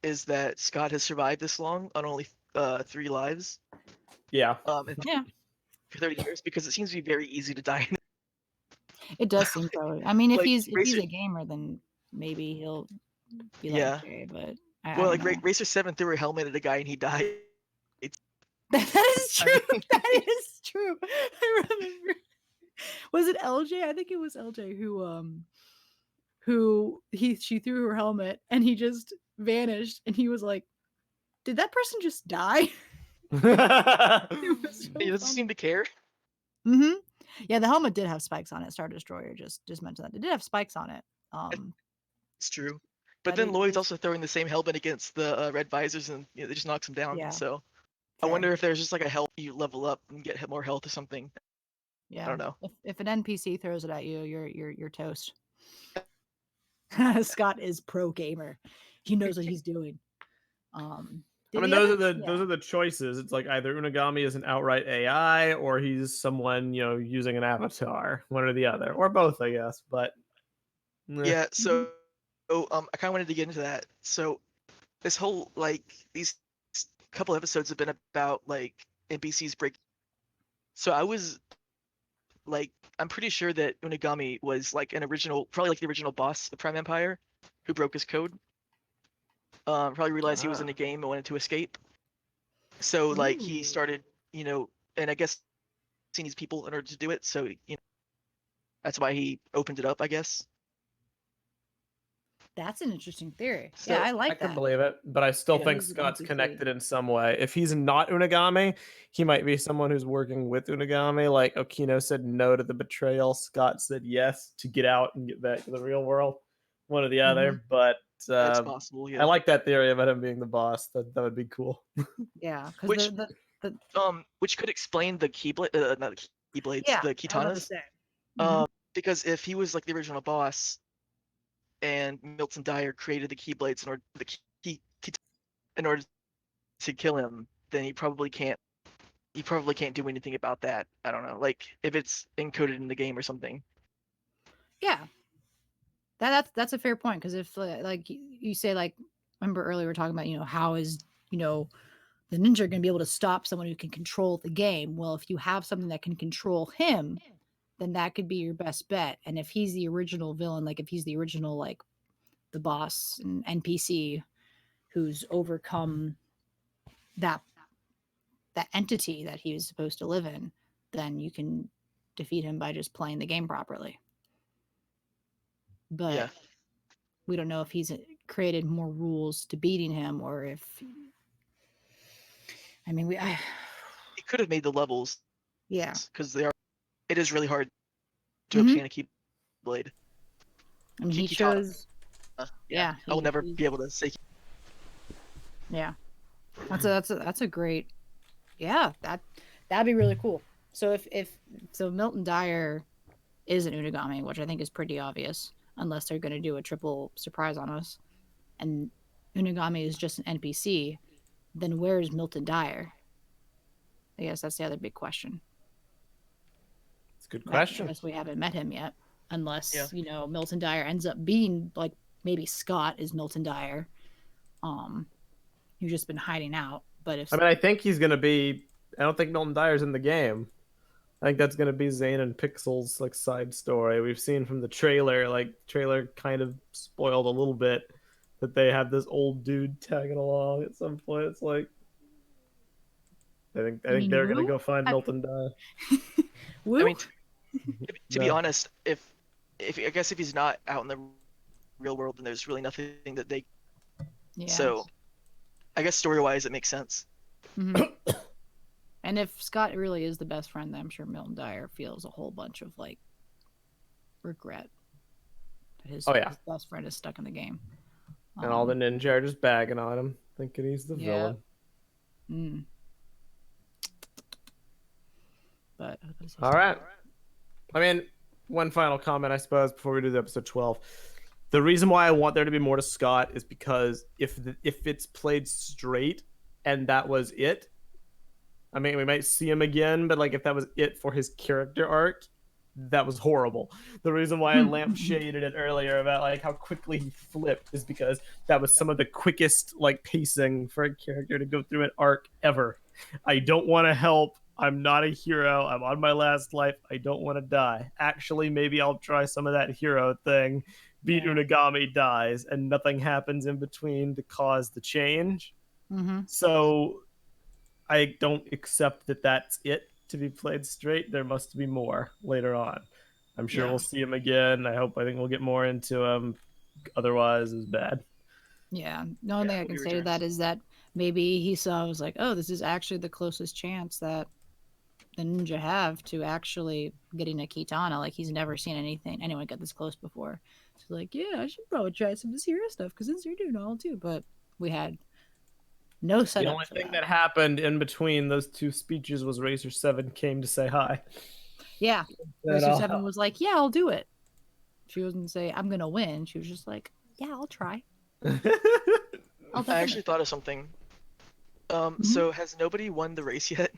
is that Scott has survived this long on only 3 lives. Yeah. For 30 years, because it seems to be very easy to die. It does seem so. I mean, if Like, he's a gamer, then maybe he'll be like Jay, but I don't know. Racer 7 threw a helmet at a guy and he died. That is true. That is true. I remember. Was it LJ? I think it was LJ who she threw her helmet and he just vanished, and he was like, "Did that person just die?" He doesn't seem to care. Yeah, the helmet did have spikes on it. Star Destroyer just mentioned that it did have spikes on it. It's true. But That then Lloyd's is- also throwing the same helmet against the red visors, and it just knocks him down. Yeah. So I fair. wonder if there's just like a health you level up and get more health or something. Yeah. I don't know. If an NPC throws it at you, you're toast. Scott is pro gamer. He knows what he's doing. I mean, those are the choices. It's like either Unagami is an outright AI or he's someone, using an avatar, one or the other, or both, I guess. But Yeah. So, I kind of wanted to get into that. So, this whole these couple episodes have been about NPCs break. So I was I'm pretty sure that Unagami was probably the original boss of Prime Empire, who broke his code. Probably realized he was in a game and wanted to escape. So he started, and I guess seen these people in order to do it. So that's why he opened it up, I guess. That's an interesting theory. So, yeah, I I like can that. believe it, but I still Yeah. think He's an Scott's NPC. connected in some way. If he's not Unagami, he might be someone who's working with Unagami. Like Okino said no to the betrayal, Scott said yes to get out and get back to the real world. One or the other, but That's possible. Yeah. I like that theory about him being the boss. That would be cool. Yeah, Which because the which could explain the keyblade, not the keyblades, yeah, the I was about to katanas. say. Mhm. Because if he was the original boss, and Milton Dyer created the keyblades in order in order to kill him, then he probably can't. He probably can't do anything about that. I don't know, if it's encoded in the game or something. Yeah, that's a fair point because if you say remember earlier we were talking about how is the ninja going to be able to stop someone who can control the game? Well, if you have something that can control him, then that could be your best bet. And if he's the original villain, if he's the original the boss and NPC who's overcome that entity that he was supposed to live in, then you can defeat him by just playing the game properly. But Yeah. we don't know if he's created more rules to beating him or if I mean He could have made the levels. Yeah. Because it is really hard to Mhm. obtain a keyblade. I mean, he Kitana. chose. Yeah, I will never he- be able to say. Yeah, that's a great. Yeah, that'd be really cool. So if Milton Dyer is an Unagami, which I think is pretty obvious, unless they're going to do a triple surprise on us, and Unagami is just an NPC, then where's Milton Dyer? I guess that's the other big question. It's a good question. I guess we haven't met him yet, unless Yeah. Milton Dyer ends up being maybe Scott is Milton Dyer, who's just been hiding out. But if I mean, I think he's gonna be. I don't think Milton Dyer's in the game. I think that's gonna be Zane and Pixel's side story. We've seen from the trailer, trailer kind of spoiled a little bit that they have this old dude tagging along at some point. It's I think mean they're gonna Wu? go find Milton Dyer. Woo? I mean, to be No. honest, if I guess if he's not out in the real world, then there's really nothing that they. Yeah. So, I guess story-wise, it makes sense. Mhm. And if Scott really is the best friend, then I'm sure Milton Dyer feels a whole bunch of regret that his best friend is stuck in the game. And all the ninja are just bagging on him, thinking he's the villain. Mm. But all right. I mean, one final comment, I suppose, before we do the episode 12. The reason why I want there to be more to Scott is because if it's played straight and that was it, I mean, we might see him again, but if that was it for his character arc, that was horrible. The reason why I lampshaded it earlier about how quickly he flipped is because that was some of the quickest pacing for a character to go through an arc ever. I don't want to help. I'm not a hero. I'm on my last life. I don't want to die. Actually, maybe I'll try some of that hero thing. Beat Unagami, dies, and nothing happens in between to cause the change. Mm-hmm. So I don't accept that that's it to be played straight. There must be more later on. I'm sure we'll see him again. I think we'll get more into him. Otherwise, it's bad. Yeah. The only thing I can say to that is that maybe he saw was oh, this is actually the closest chance that the ninja have to actually getting a katana. Like, he's never seen anyone get this close before. So like, yeah, I should probably try some of this hero stuff because since you're doing all too. But we had no The setup only for thing that. that happened in between those two speeches was Racer 7 came to say hi. Yeah, That Racer all 7 was like, yeah, I'll do it. She wasn't say I'm gonna win. She was just like, yeah, I'll try. helped. I'll I definitely. actually thought of something. So has nobody won the race yet?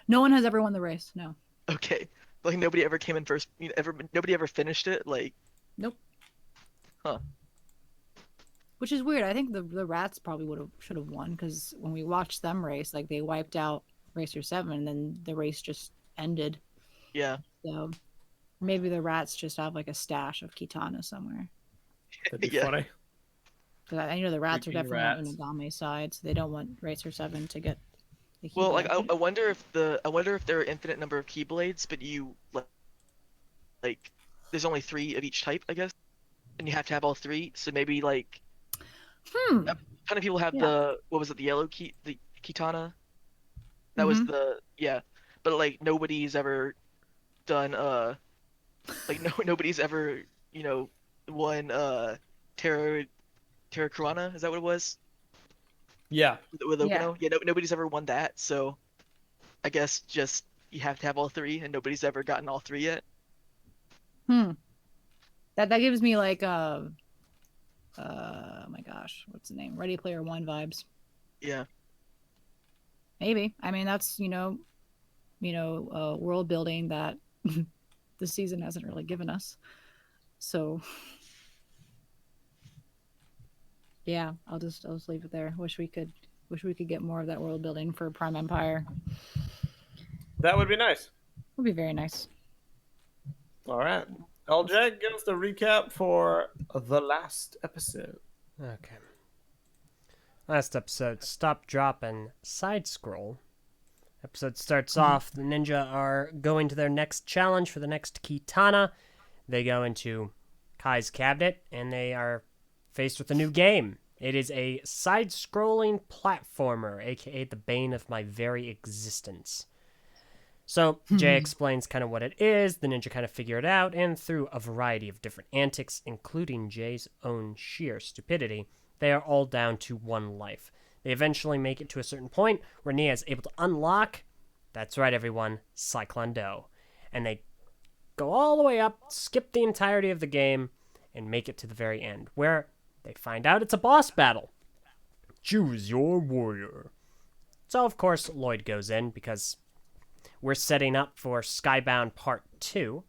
No one has ever won the race. No. Okay, like nobody ever came in first. Nobody ever finished it. Like, Nope. huh? Which is weird. I think the rats probably should have won because when we watched them race, like they wiped out Racer 7 and then the race just ended. Yeah. So maybe the rats just have like a stash of katana somewhere. That'd be Yeah. funny. Because I know the rats are Freaking definitely rats. on Unagame's side, so they don't want Racer 7 to get the Well, like Keyblade. I wonder if there are infinite number of keyblades, but you like there's only 3 of each type, I guess, and you have to have all 3. So maybe like Hmm. a ton of people have Yeah. the yellow the katana. That was but like nobody's ever done nobody's ever won Terra Kurana. Is that what it was? Yeah. With Yeah. Okino? Yeah, nobody's ever won that, so I guess just you have to have all 3, and nobody's ever gotten all 3 yet. That gives me like oh my gosh, what's the name? Ready Player One vibes. Yeah. Maybe. I mean, that's world building that the season hasn't really given us. So yeah, I'll just leave it there. Wish we could get more of that world building for Prime Empire. That would be nice. Would be very nice. All right. LJ, give us the recap for the last episode. Okay. Last episode, Stop, Drop, and Side Scroll. Episode starts off, the ninja are going to their next challenge for the next katana. They go into Kai's cabinet, and they are faced with a new game. It is a side-scrolling platformer, aka the bane of my very existence. So, Jay explains kind of what it is, the ninja kind of figure it out, and through a variety of different antics, including Jay's own sheer stupidity, they are all down to 1 life. They eventually make it to a certain point where Nia is able to unlock, that's right everyone, Cyclone Do. And they go all the way up, skip the entirety of the game, and make it to the very end, where they find out it's a boss battle. Choose your warrior. So, of course, Lloyd goes in because we're setting up for Skybound Part 2.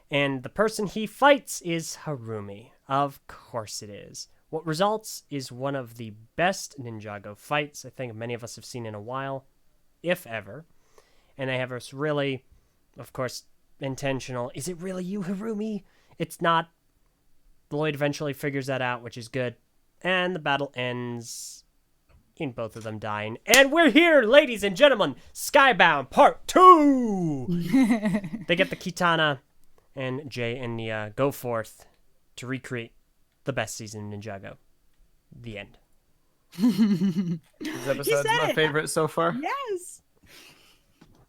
And the person he fights is Harumi. Of course it is. What results is one of the best Ninjago fights I think many of us have seen in a while, if ever. And they have this really, of course, intentional, is it really you, Harumi? It's not. Lloyd eventually figures that out, which is good. And the battle ends in both of them dying. And we're here, ladies and gentlemen, Skybound Part 2! They get the katana, and Jay and Nia go forth to recreate the best season in Ninjago. The end. This episode's my favorite so far. Yes.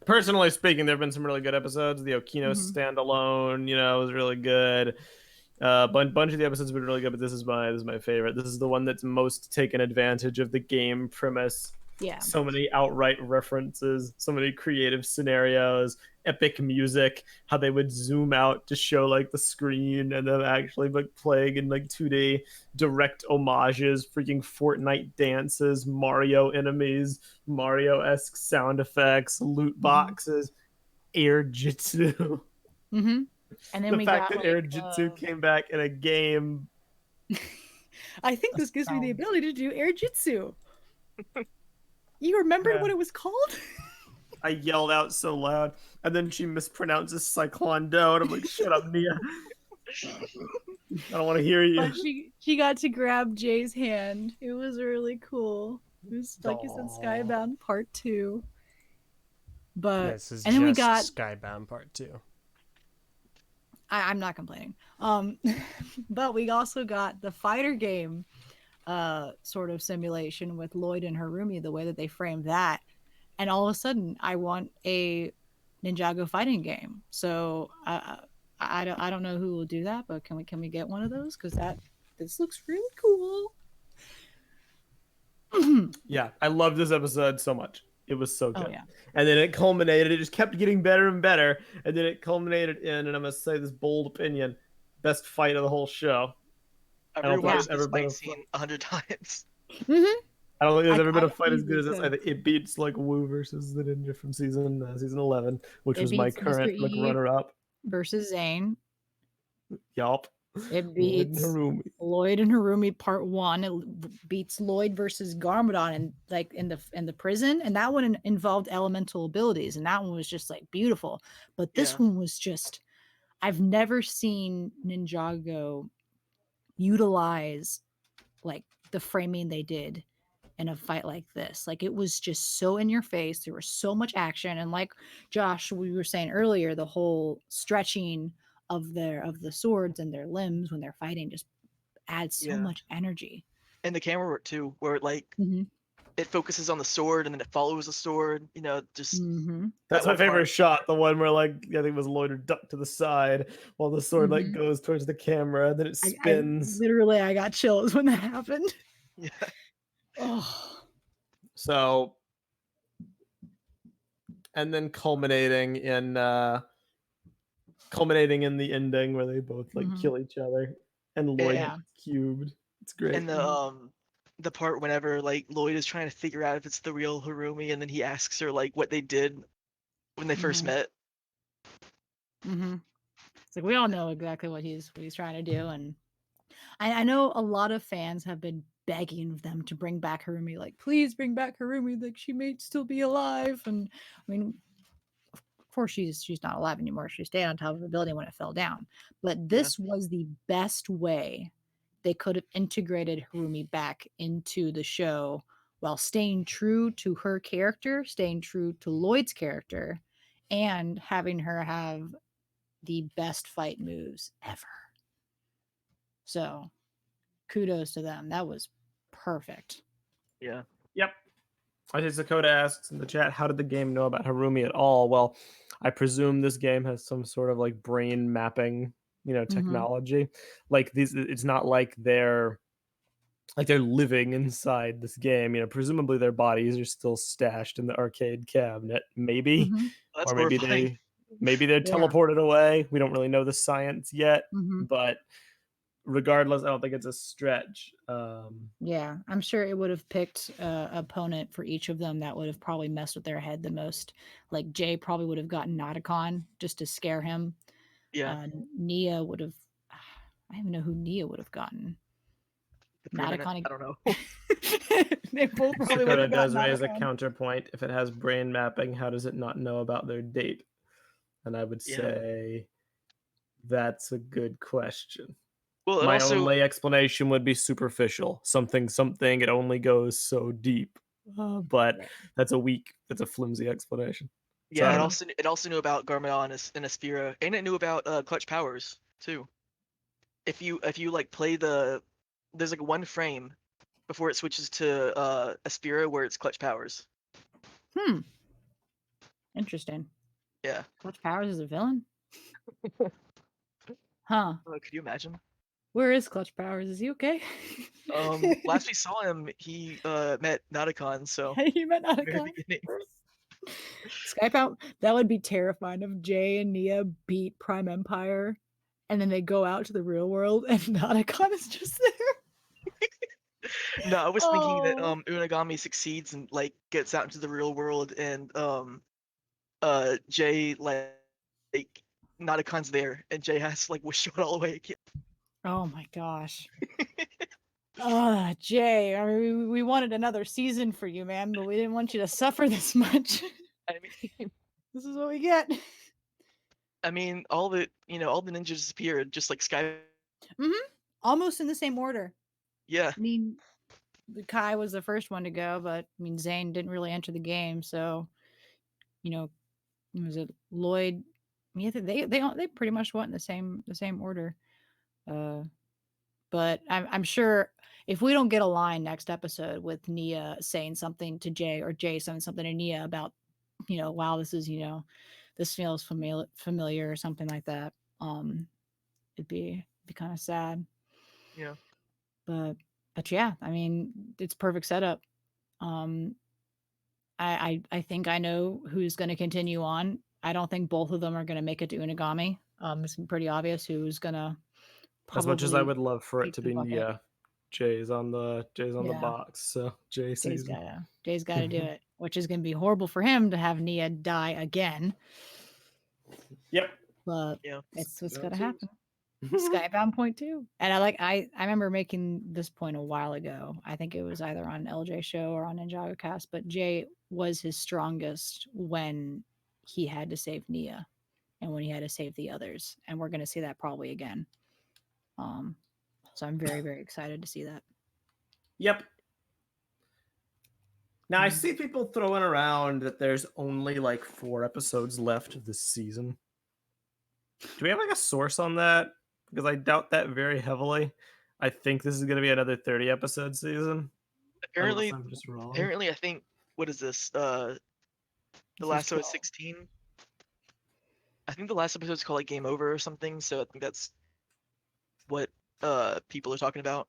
Personally speaking, there have been some really good episodes. The Okino standalone, was really good. Bunch of the episodes have been really good, but this is my favorite. This is the one that's most taken advantage of the game premise. Yeah. So many outright references, so many creative scenarios, epic music, how they would zoom out to show like the screen and then actually like playing in like 2D, direct homages, freaking Fortnite dances, Mario enemies, Mario-esque sound effects, loot boxes, air jitsu. Mm-hmm. And then The we fact got that air jitsu came back in a game. I think this gives me the ability to do air jitsu. You remembered what it was called? I yelled out so loud, and then she mispronounces Cyclone Do, and I'm like, shut up, Nia. I don't want to hear you. But she got to grab Jay's hand. It was really cool. It was like you said, Skybound Part 2. But This is and then we just got Skybound Part 2. I'm not complaining. But we also got the fighter game sort of simulation with Lloyd and Harumi, the way that they framed that. And all of a sudden I want a Ninjago fighting game. So I don't know who will do that, but can we get one of those? Because this looks really cool. Yeah, I loved this episode so much. It was so good. Oh yeah. And then it culminated. It just kept getting better and better. And then it culminated in, and I'm gonna say this bold opinion, best fight of the whole show. I've I don't think rewatched there's this ever been fight a scene 100 times. Mm-hmm. I don't think there's ever been a fight as easily good as this. I could. think it beats like Wu versus the Ninja from season 11, which It was my beats Mr. current like E runner up. versus Zane. Yup. It Lloyd and beats Harumi. Lloyd and Harumi Part 1. It beats Lloyd versus Garmadon and like in the prison, and that one involved elemental abilities, and that one was just like beautiful. But this Yeah. one was just, I've never seen Ninjago utilize like the framing they did in a fight like this. Like it was just so in your face. There was so much action, and like Josh, we were saying earlier, the whole stretching of the swords and their limbs when they're fighting just adds so Yeah. much energy. And the camera work too, where like Mm-hmm. it focuses on the sword and then it follows the sword. You know, just Mm-hmm. That's that my one favorite part. shot. The one where like I think it was Lloyd or ducked to the side while the sword like Mhm. goes towards the camera, and then it spins. I got chills when that happened. Yeah. Oh. So, and then culminating in the ending where they both like Mhm. kill each other, and Lloyd Yeah. gets cubed. It's great. And the part whenever like Lloyd is trying to figure out if it's the real Harumi, and then he asks her like what they did when they first Mhm. met. Mm-hmm. It's like we all know exactly what he's trying to do, and I know a lot of fans have been begging them to bring back Harumi, like please bring back Harumi, like she may still be alive. And I mean, of course she's not alive anymore. She stayed on top of the building when it fell down. But this was the best way they could have integrated Harumi back into the show while staying true to her character, staying true to Lloyd's character, and having her have the best fight moves ever. So kudos to them. That was perfect. Yeah. Yep. I think Dakota asks in the chat, how did the game know about Harumi at all? Well, I presume this game has some sort of like brain mapping, technology. Like these, it's not like they're living inside this game. Presumably their bodies are still stashed in the arcade cabinet, maybe, That's or maybe horrifying. they're Yeah. teleported away. We don't really know the science yet, Mhm. but regardless, I don't think it's a stretch. Yeah, I'm sure it would have picked opponent for each of them that would have probably messed with their head the most. Like Jay probably would have gotten Nauticon just to scare him. Yeah. Nia would have. I don't even know who Nia would have gotten. The permanent. Nauticon. I don't know. They both probably would Dakota have does gotten raise a Nauticon. counterpoint. If it has brain mapping, how does it not know about their date? And I would Yeah. say that's a good question. Well, My also only explanation would be superficial. Something. It only goes so deep. But Right. that's a flimsy explanation. So I yeah, don't it also knew about Garmadon and Aspira, and it knew about clutch powers too. If you like play there's like one frame before it switches to Aspira where it's clutch powers. Interesting. Yeah. Clutch Powers is a villain? Huh. Could you imagine? Where is Clutch Powers? Is he okay? Last we saw him, he met Nauticon, so You met very Nauticon. beginning. Skybound. That would be terrifying if Jay and Nia beat Prime Empire and then they go out to the real world and Nauticon is just there. No, I was thinking that Oh. Unagami succeeds and like gets out into the real world, and Jay like Nauticon's there, and Jay has to like wish it all away again. Oh my gosh. Jay, I mean, we wanted another season for you, man, but we didn't want you to suffer this much. I mean, This is what we get. all the ninjas disappeared, just like Sky. Almost in the same order. Yeah. I mean, the Kai was the first one to go, but I mean, Zane didn't really enter the game, so was it Lloyd? Yeah, they pretty much went in the same order. But I'm sure if we don't get a line next episode with Nia saying something to Jay or Jay saying something to Nia about, wow, this this feels familiar or something like that. It'd be kind of sad. Yeah. But yeah, I mean, it's perfect setup. I think I know who's going to continue on. I don't think both of them are going to make it to Unagami. It's pretty obvious who's going to As much as I probably would love for it take to the be bucket. Nia, Jay's on the Yeah. box, so Jay Jay's season. gotta do it, which is going to be horrible for him to have Nia die again. Yep. But Yeah. it's what's going to happen. Skybound point 2. And I remember making this point a while ago. I think it was either on LJ show or on Ninjagocast, but Jay was his strongest when he had to save Nia and when he had to save the others. And we're going to see that probably again. So I'm very, very excited to see that. Yep. Now I see people throwing around that there's only like 4 episodes left of this season. Do we have like a source on that? Because I doubt that very heavily. I think this is going to be another 30 episode season. Apparently, Unless I'm just wrong. I think, what is this? The last episode 16. I think the last episode is called like Game Over or something. So I think that's what people are talking about.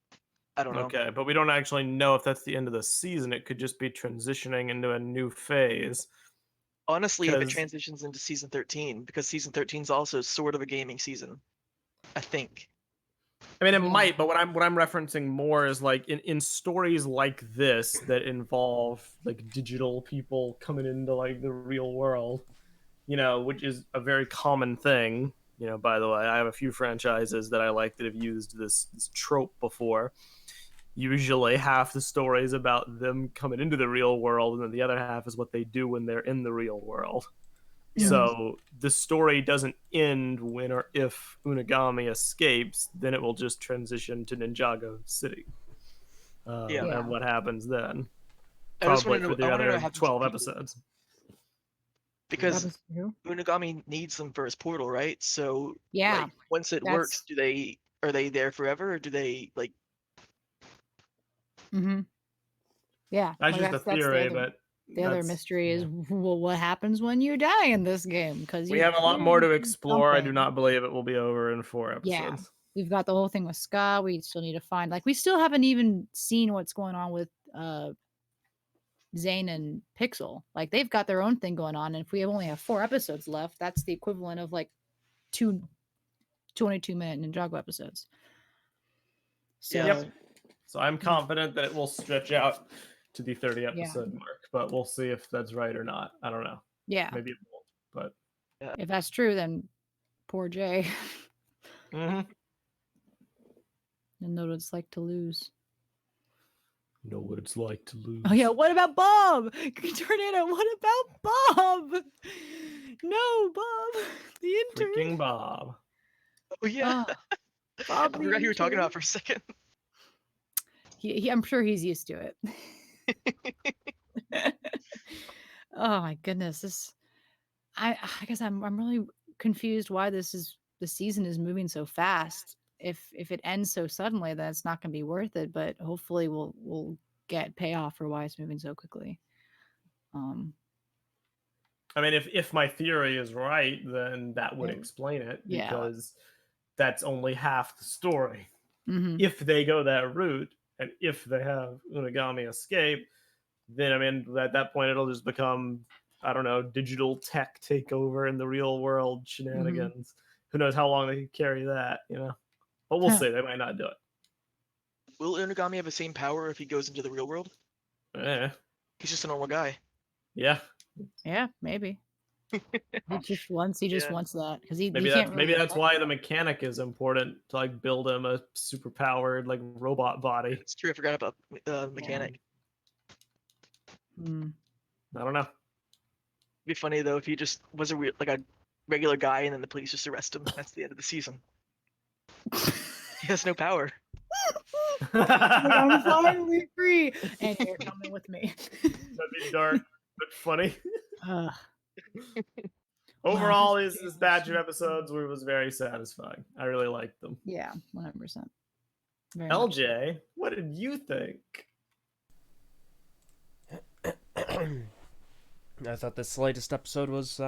I don't know. Okay, but we don't actually know if that's the end of the season. It could just be transitioning into a new phase. Honestly, if it transitions into season 13, because season 13 is also sort of a gaming season, I think. I mean, it might, but what I'm referencing more is like in stories like this that involve like digital people coming into like the real world, you know, which is a very common thing. You know, by the way, I have a few franchises that I like that have used this trope before. Usually half the story is about them coming into the real world, and then the other half is what they do when they're in the real world. Yeah. So the story doesn't end when or if Unagami escapes, then it will just transition to Ninjago City. And what happens then? Probably for the other 12 episodes. Because Unagami needs them for his portal, right? So yeah, like, once it works, are they there forever, or do they like? Yeah, that's just a theory, but the other mystery is, well, what happens when you die in this game? Because we have a lot more to explore. I do not believe it will be over in 4 episodes. Yeah, we've got the whole thing with Ska. We still need to find, like, we still haven't even seen what's going on with Zane and Pixel. Like, they've got their own thing going on, and if we only have 4 episodes left, that's the equivalent of like 2 22-minute Ninjago episodes. So, so I'm confident that it will stretch out to the 30 episode mark, but we'll see if that's right or not. I don't know. Yeah, maybe it won't, but if that's true, then poor Jay. And know what it's like to lose. Know what it's like to lose. Oh yeah, what about Bob? Tornado, what about Bob? No, Bob. The intern. Freaking Bob. Oh yeah. Bob, I forgot you were talking about for a second. I'm sure he's used to it. Oh my goodness. I guess I'm really confused why the season is moving so fast. If it ends so suddenly, then it's not going to be worth it, but hopefully we'll get payoff for why it's moving so quickly. I mean, if my theory is right, then that would explain it, because that's only half the story. If they go that route, and if they have Unagami escape, then I mean, at that point it'll just become, I don't know, digital tech takeover in the real world shenanigans. Who knows how long they can carry that, you know? But we'll see. They might not do it. Will Unagami have the same power if he goes into the real world? He's just a normal guy. Yeah. Yeah, maybe. He just wants that, because maybe that's why the mechanic is important, to like build him a super powered like robot body. It's true. I forgot about the mechanic. I don't know. It'd be funny though if he just was a regular guy and then the police just arrest him. That's the end of the season. He has no power. I'm finally free, and you're coming with me. That'd be dark, but funny. Overall, this batch of episodes was very satisfying. I really liked them. Yeah, 100%. LJ, what did you think? I thought this latest episode was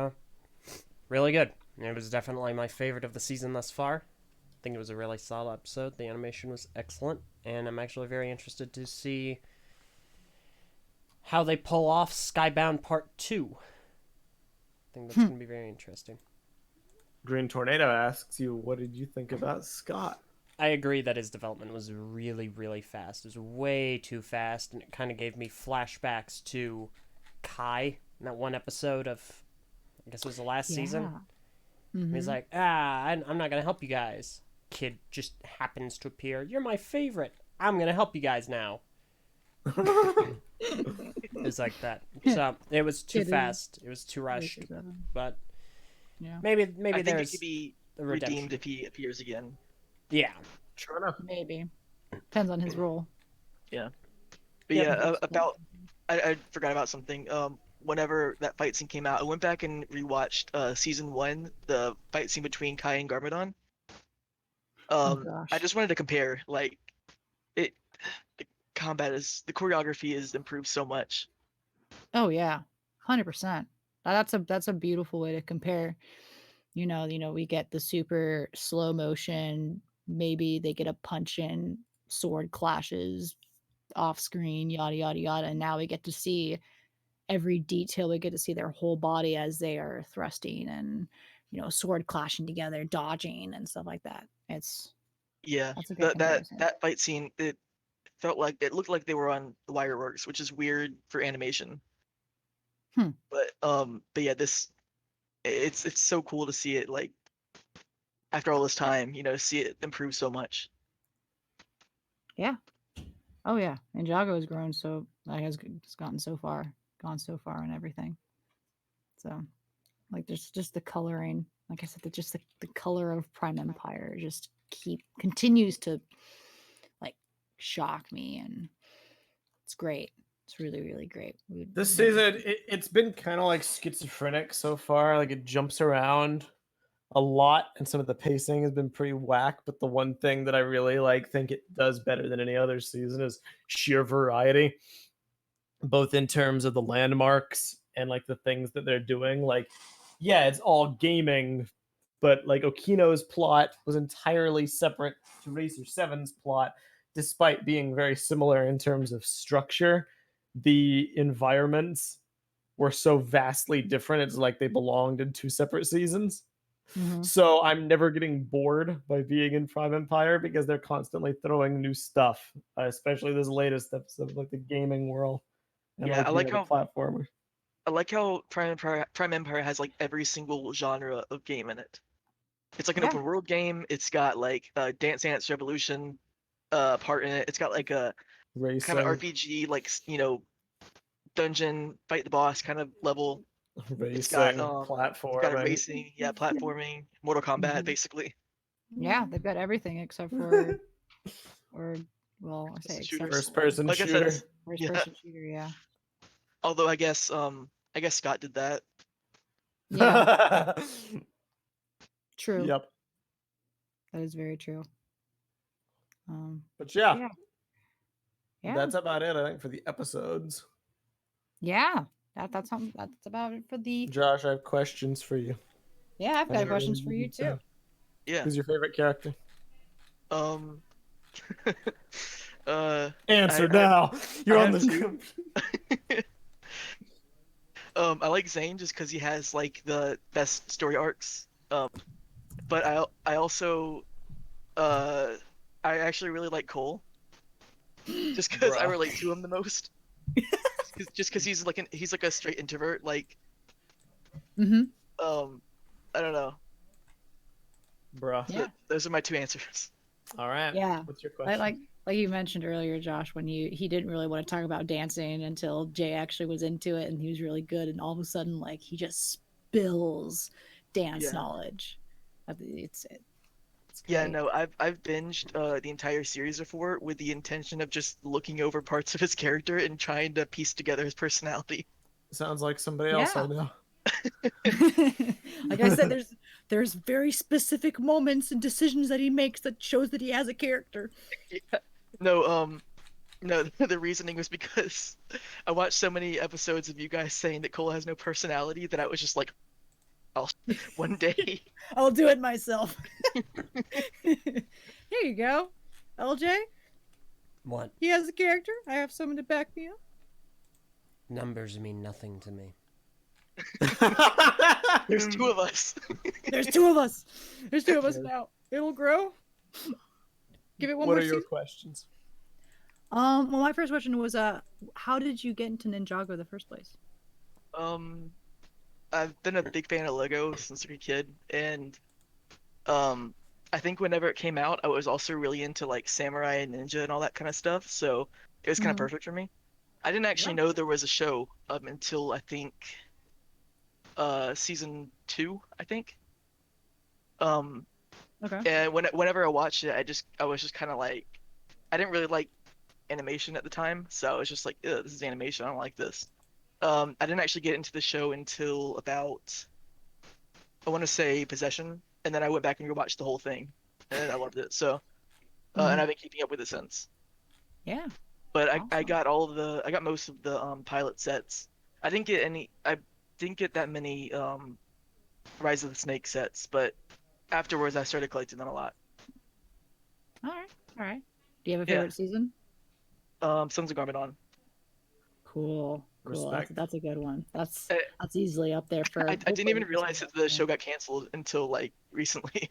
really good. It was definitely my favorite of the season thus far. I think it was a really solid episode. The animation was excellent, and I'm actually very interested to see how they pull off Skybound Part 2. I think that's going to be very interesting. Green Tornado asks you, what did you think about Scott? I agree that his development was really, really fast. It was way too fast, and it kind of gave me flashbacks to Kai in that one episode of, I guess it was the last season. Mm-hmm. He's like, I'm not going to help you guys. Kid just happens to appear. You're my favorite. I'm going to help you guys now. It's like that. So it was too fast. It was too rushed. But yeah, maybe I think there's it could be a redemption. redeemed if he appears again. Yeah. Sure enough. maybe depends on his role. Yeah. But yeah, I forgot about something. Whenever that fight scene came out, I went back and rewatched season 1, the fight scene between Kai and Garmadon. Gosh. I just wanted to compare, like, the the choreography is improved so much. Oh yeah, 100%. That's a beautiful way to compare. You know, we get the super slow motion. Maybe they get a punch in, sword clashes off screen, yada yada yada, and now we get to see every detail. We get to see their whole body as they are thrusting and sword clashing together, dodging and stuff like that. That's a good comparison. That fight scene, it looked like they were on the Wireworks, which is weird for animation. But yeah, it's so cool to see it, like, after all this time, see it improve so much. Yeah. Oh yeah, Ninjago has grown so has gone so far and everything. So, like, there's just the coloring. Like I said, the color of Prime Empire just continues to like shock me, and it's great. It's really, really great. This season, it's been kind of like schizophrenic so far. Like, it jumps around a lot, and some of the pacing has been pretty whack. But the one thing that I really think it does better than any other season is sheer variety, both in terms of the landmarks and like the things that they're doing. Like, yeah, it's all gaming, but like Okino's plot was entirely separate to Racer 7's plot, despite being very similar in terms of structure. The environments were so vastly different. It's like they belonged in 2 separate seasons. Mhm. So I'm never getting bored by being in Prime Empire because they're constantly throwing new stuff, especially this latest episode, like the gaming world. And Yeah, I like the how platformer. I like how Prime Empire has like every single genre of game in it. It's like an Yeah. open world game. It's got like a Dance Revolution part in it. It's got like a Racing, kind of RPG, like dungeon fight the boss kind of level. racing, It's got platforming. got a racing, platforming, Mortal Kombat, Mhm. basically. Yeah, they've got everything except for, I say except Shooters. First-person Like I said, shooter. first person shooter. Yeah. Although I guess Scott did that. Yeah. True. Yep. That is very true. But yeah, Yeah. that's about it, I think, for the episodes. Yeah. That's about it for the. Josh, I have questions for you. Yeah, I've got questions for you too. Yeah. Who's your favorite character? Answer now. You're on the. I like Zane just because he has like the best story arcs. But I also I actually really like Cole, just because I relate to him the most. Just because he's like a straight introvert. Like, Mm-hmm. I don't know. Bruh. Yeah. Those are my 2 answers. All right. Yeah. What's your question? Like you mentioned earlier, Josh, when he didn't really want to talk about dancing until Jay actually was into it and he was really good, and all of a sudden, like, he just spills dance knowledge. It's Yeah, great. no, I've binged the entire series before with the intention of just looking over parts of his character and trying to piece together his personality. Sounds like somebody else I know. Like I said, there's very specific moments and decisions that he makes that shows that he has a character. Yeah. No, the reasoning was because I watched so many episodes of you guys saying that Cole has no personality that I was just like, I'll one day. I'll do it myself. Here you go, LJ. What? He has a character. I have someone to back me up. Numbers mean nothing to me. There's two of us. There's two of us. There's two of us now. It'll grow. Give it one What more are your season. questions? Well, my first question was, how did you get into Ninjago in the first place? I've been a big fan of Lego since a kid, and I think whenever it came out, I was also really into like samurai and ninja and all that kind of stuff. So it was kind of Mhm. perfect for me. I didn't actually know there was a show until I think season 2, I think. Okay. And whenever I watched it, I was just kind of like, I didn't really like animation at the time, so I was just like, "Ugh, this is animation. I don't like this." I didn't actually get into the show until about, I want to say Possession, and then I went back and rewatched the whole thing, and I loved it. So, and I've been keeping up with it since. Yeah. But I Awesome. got I got most of the pilot sets. I didn't get that many Rise of the Snake sets, but afterwards I started collecting them a lot. All right. All right. Do you have a Yeah. favorite season? Sons of Garmadon. Cool. Cool. Respect. That's a good one. That's Uh, easily up there for. I didn't even hopefully realize that the show got canceled until like recently.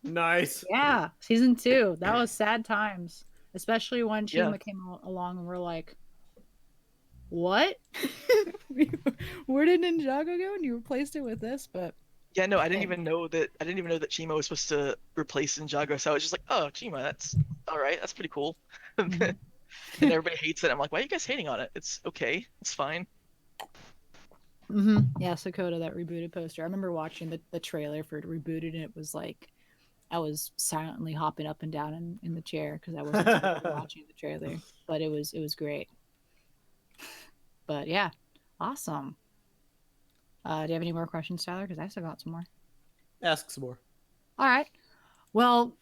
Nice. Yeah, season 2. That was sad times, especially when Yeah. Chima came along and we're like, "What? Where did Ninjago go?" And you replaced it with this, but Yeah, no, I didn't Hey. even know that Chima was supposed to replace Ninjago, so I was just like, oh, Chima, that's all right, that's pretty cool. Mhm. And everybody hates it. I'm like, why are you guys hating on it? It's okay, it's fine. Yeah, Sakota, that rebooted poster. I remember watching the trailer for it rebooted, and it was like I was silently hopping up and down in the chair because I wasn't supposed to be watching the trailer, but it was great. But yeah, awesome. Do you have any more questions, Tyler? Because I still got some more. Ask some more. All right. Well,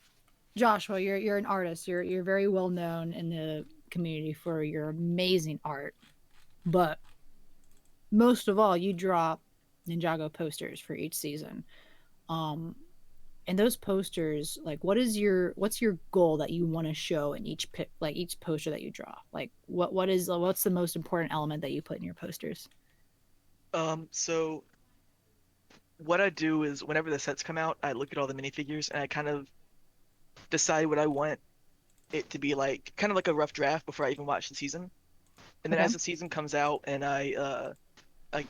Joshua, you're an artist. You're very well known in the community for your amazing art. But most of all, you draw Ninjago posters for each season. Um, and those posters, like, what's your goal that you want to show in each poster that you draw? Like, what's the most important element that you put in your posters? So what I do is whenever the sets come out, I look at all the minifigures and I kind of decide what I want it to be like, kind of like a rough draft before I even watch the season. And then Okay. as the season comes out and I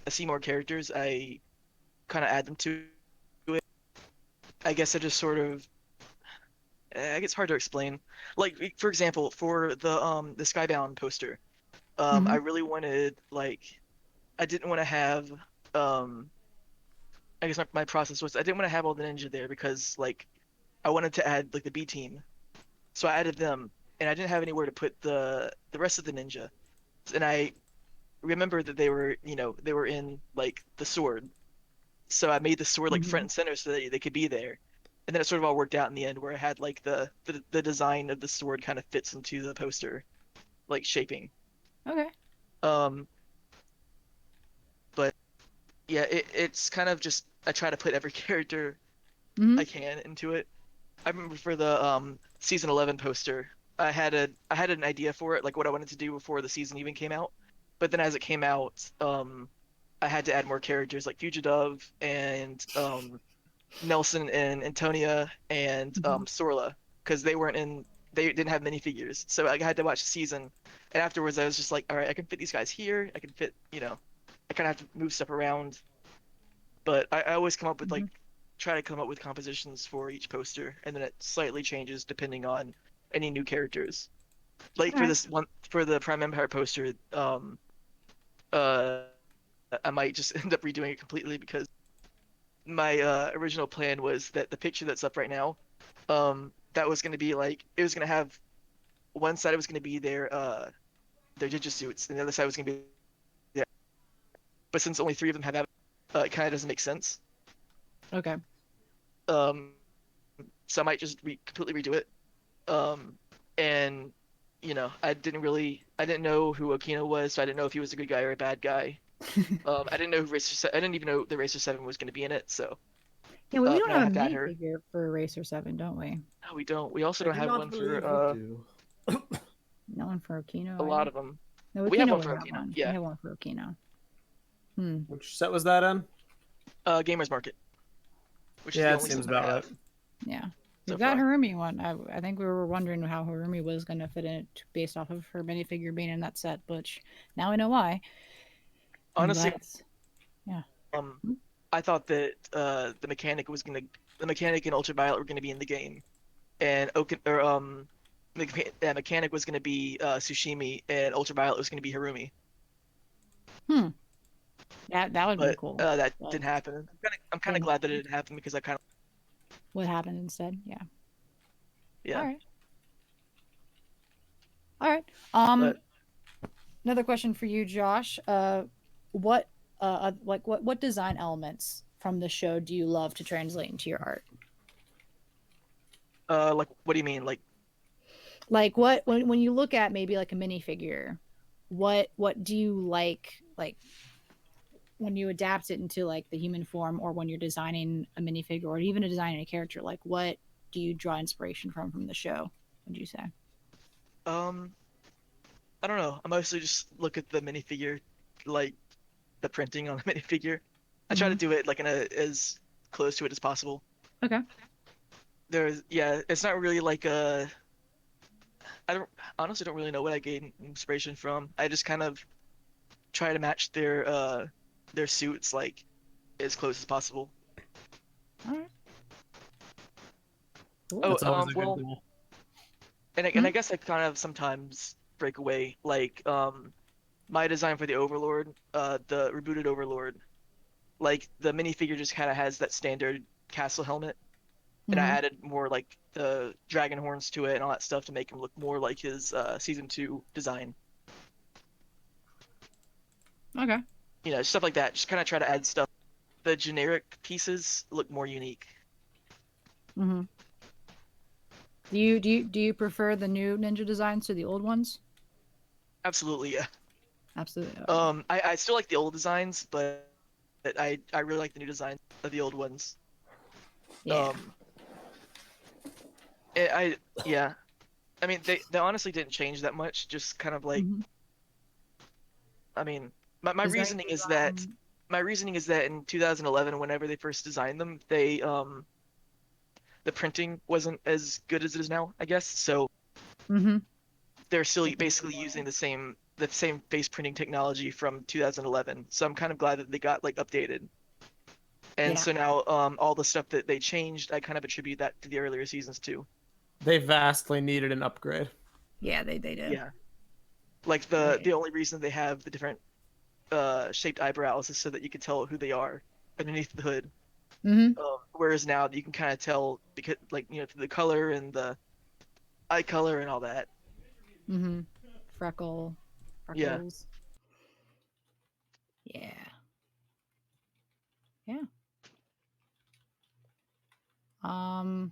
see more characters, I kind of add them to it. I guess I just sort of it's hard to explain. Like for example, for the Skybound poster, I Mm-hmm. really wanted like I didn't want to have um I guess my process was I didn't want to have all the ninja there because like I wanted to add like the B team. So I added them and I didn't have anywhere to put the rest of the ninja. And I remember that they were in like the sword. So I made the sword like front Mm-hmm. and center so that they could be there. And then it sort of all worked out in the end where I had like the design of the sword kind of fits into the poster like shaping. Okay. Um but yeah, it's kind of just I try to put every character Mm-hmm. I can into it. I remember for the season 11 poster, I had an idea for it, like what I wanted to do before the season even came out. But then as it came out, I had to add more characters like Fugitive and Nelson and Antonia and Mm-hmm. Sorla because they didn't have minifigures. So I had to watch the season, and afterwards I was just like, all right, I can fit these guys here. I can fit, I kind of have to move stuff around. But I always come up with Mm-hmm. like try to come up with compositions for each poster, and then it slightly changes depending on any new characters. Like All for right. this one, for the Prime Empire poster, uh, I might just end up redoing it completely because my original plan was that the picture that's up right now, that was going to be like it was going to have one side was going to be their ninja suits, and the other side was going to be their. But since only three of them have that, it kind of doesn't make sense. Okay. Um, so I might just completely redo it. And I didn't know who Okino was, so I didn't know if he was a good guy or a bad guy. I didn't know I didn't even know the Racer 7 was going to be in it. So Yeah, we don't now I have a have to add her. minifigure for Racer 7, don't we? No, we don't. We also I don't do have not one believe for we do. No one for Okino a lot either. of them. No, We have Okino one we for have Okino. one. We Yeah. have one for Okino. Hmm. Which set was that in? Gamers Market, which is the Yeah, it only seems set I about right. have Yeah. so We've got far. Harumi one. I think we were wondering how Harumi was going to fit in it based off of her minifigure being in that set, but now I know why. I'm Honestly, glad it's... Yeah. um, Hmm? I thought that the mechanic and Ultraviolet were gonna be in the game, and the mechanic was gonna be Tsushimi, and Ultraviolet was gonna be Harumi. Hmm. That would be But cool. that But didn't happen. I'm kind of didn't... glad that it didn't happen because I kind of What happened instead? Yeah. All yeah. right. All right. But Another question for you, Josh. What what design elements from the show do you love to translate into your art? like, what do you mean? Like, Like what when you look at maybe like a minifigure, what do you like when you adapt it into like the human form, or when you're designing a minifigure, or even designing a character? Like what do you draw inspiration from the show? Would you say? um, I don't know. I mostly just look at the minifigure, like the printing on the minifigure. I try to Mm-hmm. do it like in a as close to it as possible. Okay. Yeah, it's not really like a I don't honestly don't really know what I gain inspiration from. I just kind of try to match their suits like as close as possible. All right. Cool. Oh, That's always a good well, goal. and I guess I kind of sometimes break away. Like my design for the Overlord, the rebooted Overlord, like the minifigure just kind of has that standard castle helmet, and I Mm-hmm. added more like the dragon horns to it and all that stuff to make him look more like his season 2 design. Okay. Stuff like that. Just kind of try to add stuff. The generic pieces look more unique. Mm-hmm. Do you prefer the new ninja designs to the old ones? Absolutely, yeah. Absolutely. Okay. I still like the old designs, but I really like the new designs of the old ones. Yeah. Um, I yeah. I mean, they honestly didn't change that much. Just kind of like, Mm-hmm. I mean, my Design reasoning is that design. in 2011, whenever they first designed them, they the printing wasn't as good as it is now, I guess. So Mm-hmm. they're still The printing basically using quality. the same face printing technology from 2011. So I'm kind of glad that they got like updated. And Yeah. so now all the stuff that they changed, I kind of attribute that to the earlier seasons too. They vastly needed an upgrade. Yeah. They do. Yeah. Like Right. the only reason they have the different shaped eyebrows is so that you can tell who they are underneath the hood. Mm-hmm. Whereas now you can kind of tell because like through the color and the eye color and all that. Mm-hmm. Yeah. Freckles. Yeah. Yeah. Um.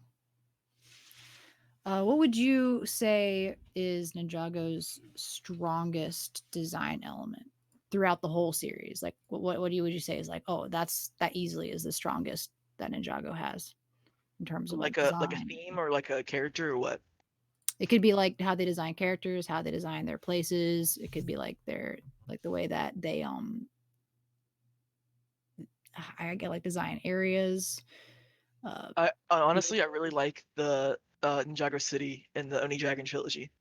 What would you say is Ninjago's strongest design element throughout the whole series? Like, would you say is like, oh, that easily is the strongest that Ninjago has in terms of like Like a design. theme or like a character or what? It could be like how they design characters, how they design their places. It could be like their like the way that they I get like design areas. Uh, I honestly I really like the Ninjago City in the Oni Dragon trilogy.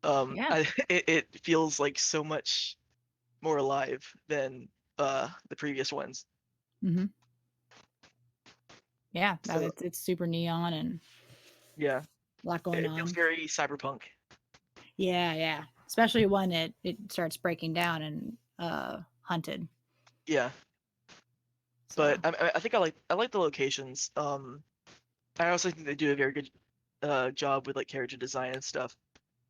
yeah. It feels like so much more alive than the previous ones. Mm-hmm. Yeah, that So it's super neon and yeah, a lot going it feels on. very cyberpunk. Yeah, yeah. Especially when it starts breaking down and hunted. Yeah, but So I think I like the locations. I also think they do a very good job with like character design and stuff.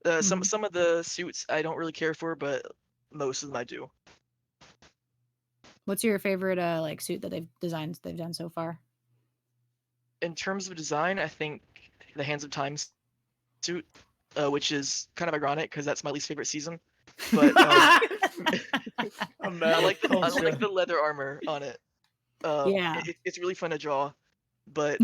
mhm. Some of the suits I don't really care for, but most of them I do. What's your favorite like suit that they've done so far? In terms of design, I think the Hands of Time suit, which is kind of ironic because that's my least favorite season. But A I mad like the culture. leather armor on it. Yeah. It's really fun to draw, but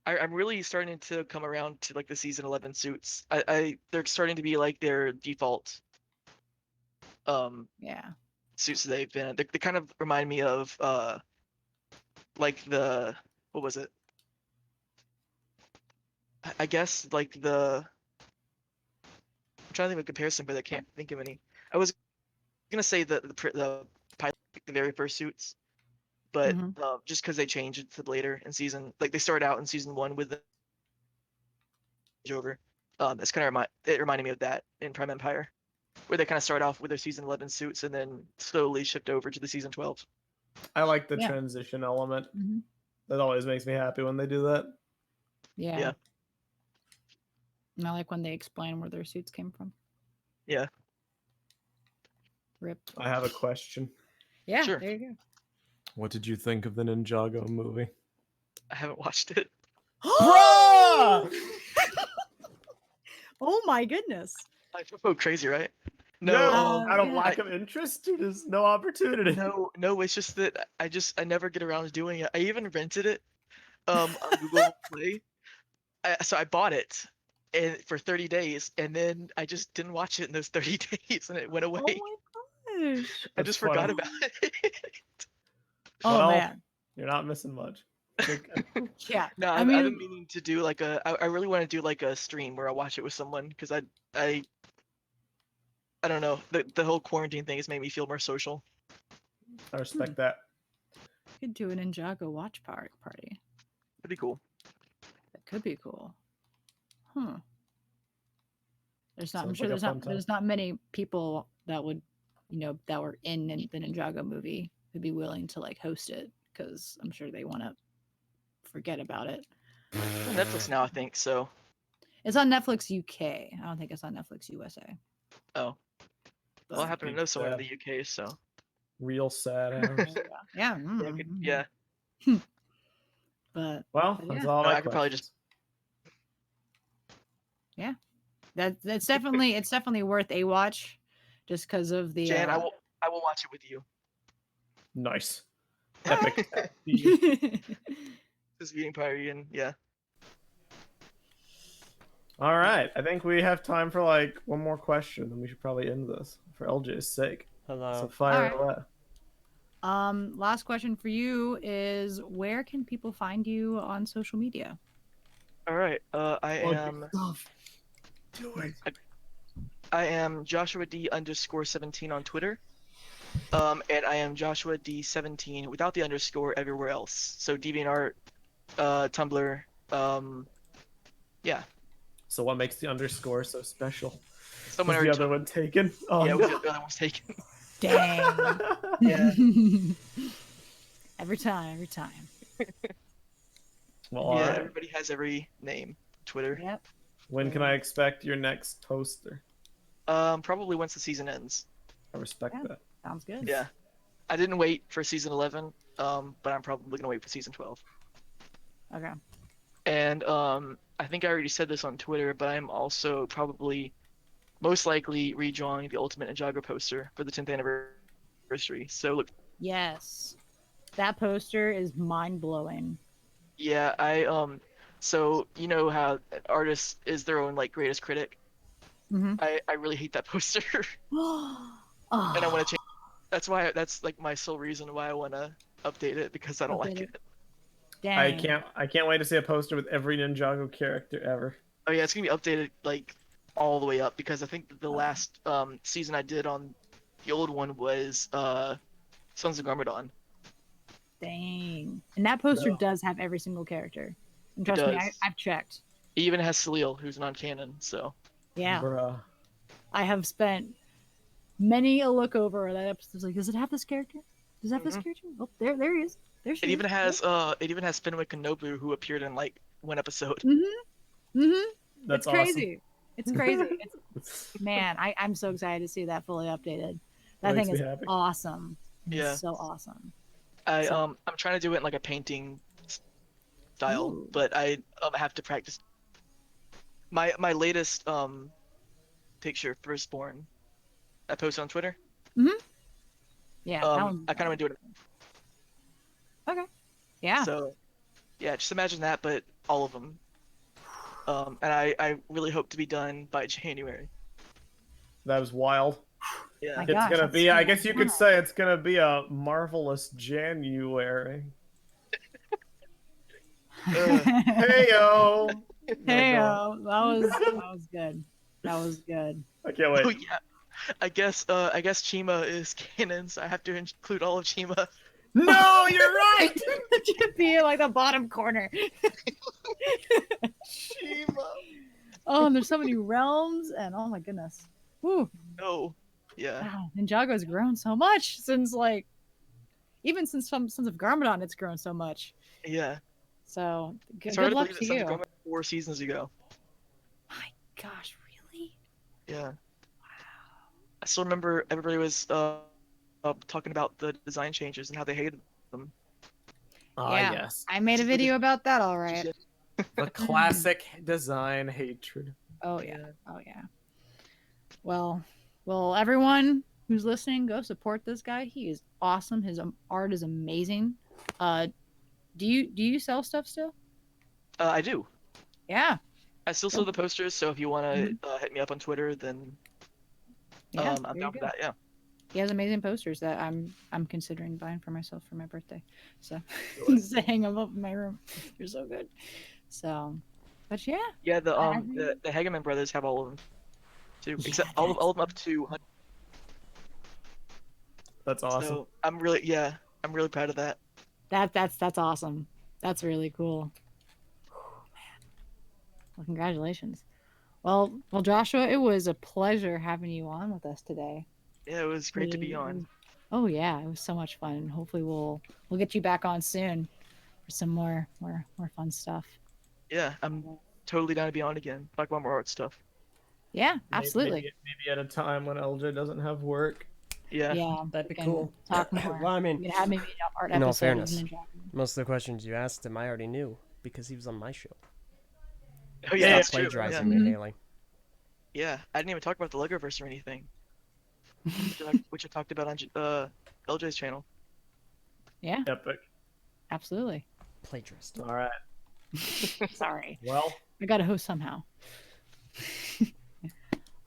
I'm really starting to come around to like the season 11 suits. They're starting to be like their default Yeah. suits that they've been. They kind of remind me of like the what was it? I guess like I'm trying to think of a comparison, but I can't think of any. I was gonna say the pilot, the very first suits, but Mhm. just because they changed it to later in season, like they started out in season 1 with the over. It's kind of it reminded me of that in Prime Empire, where they kind of start off with their season 11 suits and then slowly shift over to the season 12. I like the Yeah. transition element. Mhm. That always makes me happy when they do that. Yeah. Yeah. And I like when they explain where their suits came from. Yeah. Rip. I have a question. Yeah, Sure. there you go. What did you think of the Ninjago movie? I haven't watched it. Bruh! Oh my goodness. I feel crazy, right? No, No, out of yeah. lack of interest, there's no opportunity. no. It's just that I never get around to doing it. I even rented it on Google Play. So I bought it and for 30 days, and then I just didn't watch it in those 30 days, and it went away. Oh my gosh. I That's just funny. forgot about it. Oh Well, man. You're not missing much. Yeah. No, I I've mean, been meaning to do like I really want to do like a stream where I watch it with someone because I don't know, the whole quarantine thing has made me feel more social. I respect that. we could do a Ninjago watch party. That'd be cool. That could be cool. Huh. I'm Sounds sure like a fun time. there's not many people that would, that were in the Ninjago movie who'd be willing to like host it because I'm sure they want to forget about it. It's on Netflix now, I think. So. It's on Netflix UK. I don't think it's on Netflix USA. Oh. Well, I happen to know someone in Sad. the UK, so. Real sad hours. Yeah. Yeah. But Well, But that's yeah. all No, my I could probably questions. that's definitely worth a watch, just because of the. Jan, I will watch it with you. Nice. Epic. This viewing party and yeah. All right. I think we have time for like one more question, then we should probably end this for LJ's sake. Hello. So fire All away. Last question for you is, where can people find you on social media? All right. I am Do it. I am Joshua D _17 on Twitter. And I am Joshua D17 without the underscore everywhere else. So DeviantArt, Tumblr, yeah. So what makes the underscore so special? Someone Was the already other one taken? Oh, yeah, no. the other one's taken. Dang. Yeah. Every time. Well, Yeah, all right. everybody has every name. Twitter. Yep. When can I expect your next poster? Probably once the season ends. I respect Yeah. that. Sounds good. Yeah. I didn't wait for season 11, but I'm probably gonna wait for season 12. Okay. And I think I already said this on Twitter, but I'm also probably most likely redrawing the Ultimate Ninjago poster for the 10th anniversary. So look, Yes. That poster is mind blowing. yeah, so you know how an artist is their own like greatest critic. Mm-hmm. I really hate that poster, Oh. and I want to change. That's like my sole reason why I want to update it because I don't like Update it. Dang. I can't wait to see a poster with every Ninjago character ever. Oh yeah, it's gonna be updated like all the way up because I think the last season I did on the old one was Sons of Garmadon. Dang. And that poster No. does have every single character. And trust me, does. I've checked. It even has Salil, who's non-canon. So Yeah. Bruh. I have spent many a look over that episode. Like, does it have this character? Does it have this Mhm. character? Oh, there he is. There she it is. even has Fenwick and Nobu who appeared in like one episode. Mm-hmm. That's It's crazy. It's crazy. awesome. Man, I'm so excited to see that fully updated. That Makes thing is me happy. awesome. It's Yeah. so awesome. I'm trying to do it in like a painting style, Ooh. but I have to practice. My latest picture firstborn. I posted on Twitter. Yeah. that one's I kind of want to do it. okay. Yeah. So, yeah, just imagine that, but all of them. And I really hope to be done by January. That was wild. Yeah. My It's gosh, gonna that's be. so I guess you could wild. say it's gonna be a marvelous January. Heyo. Hey, that was good. That was good. I can't Oh wait. yeah. I guess Chima is canon, so I have to include all of Chima. No, you're right. It should be in like the bottom corner. Shima. Oh, and there's so many realms, and oh my goodness. Woo. No. Yeah. Wow, Ninjago's grown so much since like even since Sons of Garmadon, it's grown so much. Yeah. So It's good hard to luck believe to that you. Sons of Garmadon 4 seasons ago. My gosh, really? Yeah. I still remember everybody was talking about the design changes and how they hated them. Ah, Yeah. yes. I made a video about that, all right. The classic design hatred. Oh yeah. Oh yeah. Well, everyone who's listening, go support this guy. He is awesome. His art is amazing. Do you sell stuff still? I do. Yeah. I still sell the posters, so if you want to hit me up on Twitter, then Yeah. I'm there you down for go. that. Yeah. He has amazing posters that I'm considering buying for myself for my birthday. So just to hang them up in my room. They're so good. So, but yeah. Yeah. The Hageman brothers have all of them too, Yeah, except all of them up to 100. That's awesome. So I'm really proud of that. That's awesome. That's really cool. Man. Well, congratulations. Well, Joshua, it was a pleasure having you on with us today. Yeah, it was great to be on. Oh yeah, it was so much fun. Hopefully we'll get you back on soon for some more fun stuff. Yeah, I'm totally down to be on again. Talk about more art stuff. Yeah, absolutely. Maybe at a time when LJ doesn't have work. Yeah. Yeah, That'd be we can cool. Talk more. Well, I mean, We can have maybe an art in all episode of fairness, Ninjago. most of the questions you asked him, I already knew because he was on my show. Oh yeah, that's Stop true. plagiarizing Yeah. me, Haley. Yeah, I didn't even talk about the Legoverse or anything, which I talked about on LJ's channel. Yeah, Epic. absolutely. Plagiarist. All right. Sorry, Well, I got to host somehow.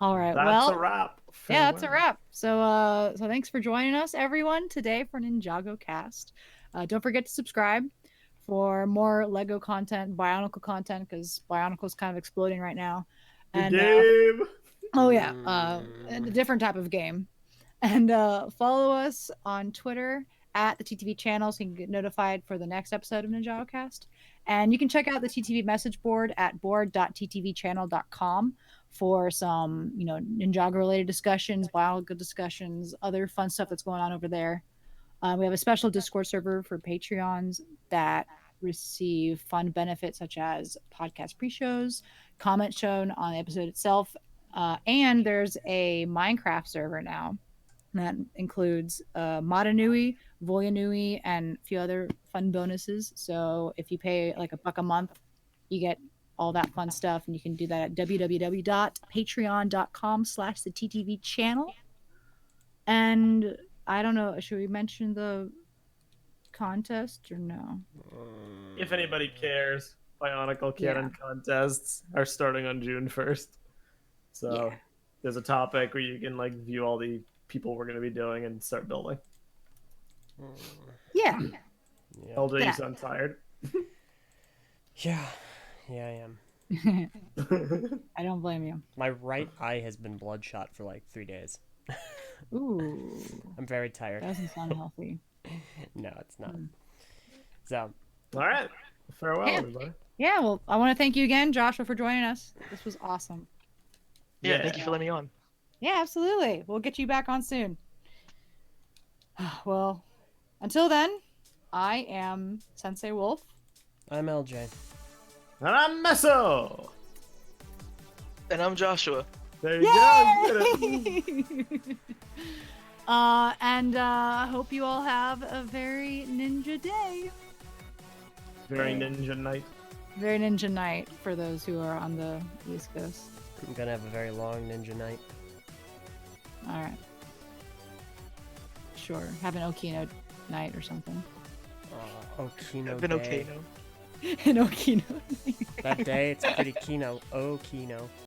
All right. that's a wrap. Yeah, that's a Farewell. wrap. So thanks for joining us, everyone, today for Ninjagocast. Don't forget to subscribe for more Lego content, Bionicle content, because Bionicle's kind of exploding right now. The And game. oh yeah, and a different type of game. And follow us on Twitter at the TTV channel so you can get notified for the next episode of Ninjagocast. And you can check out the TTV message board at board.ttvchannel.com for some, Ninjago related discussions, Bionicle discussions, other fun stuff that's going on over there. We have a special Discord server for Patreons that receive fun benefits such as podcast pre-shows, comments shown on the episode itself, and there's a Minecraft server now that includes Madanui, Voyanui, and a few other fun bonuses. So if you pay like $1 a month, you get all that fun stuff, and you can do that at www.patreon.com/the TTV And I don't know, should we mention the contest or no? If anybody cares, Bionicle Cannon contests are starting on June 1st. So there's a topic where you can view all the people we're going to be doing and start building. Yeah. LJ, Yeah. you sound tired. Yeah, I am. I don't blame you. My right eye has been bloodshot for like 3 days. Ooh, I'm very tired. that doesn't sound healthy. No, it's not. So, All right. Farewell, Yeah. everybody. Yeah, well, I want to thank you again, Joshua, for joining us. This was awesome. Yeah, thank you for letting me on. Yeah, absolutely. We'll get you back on soon. Well, until then, I am Sensei Wolf. I'm LJ. And I'm Meso. And I'm Joshua. There you go. You did it. And I hope you all have a very ninja day. Very ninja night. Very ninja night for those who are on the East Coast. I'm gonna have a very long ninja night. All right. Sure. Have an Okino night or something. Okino Been day. okay, no. An Okino night. That day, it's pretty Kino. Okino.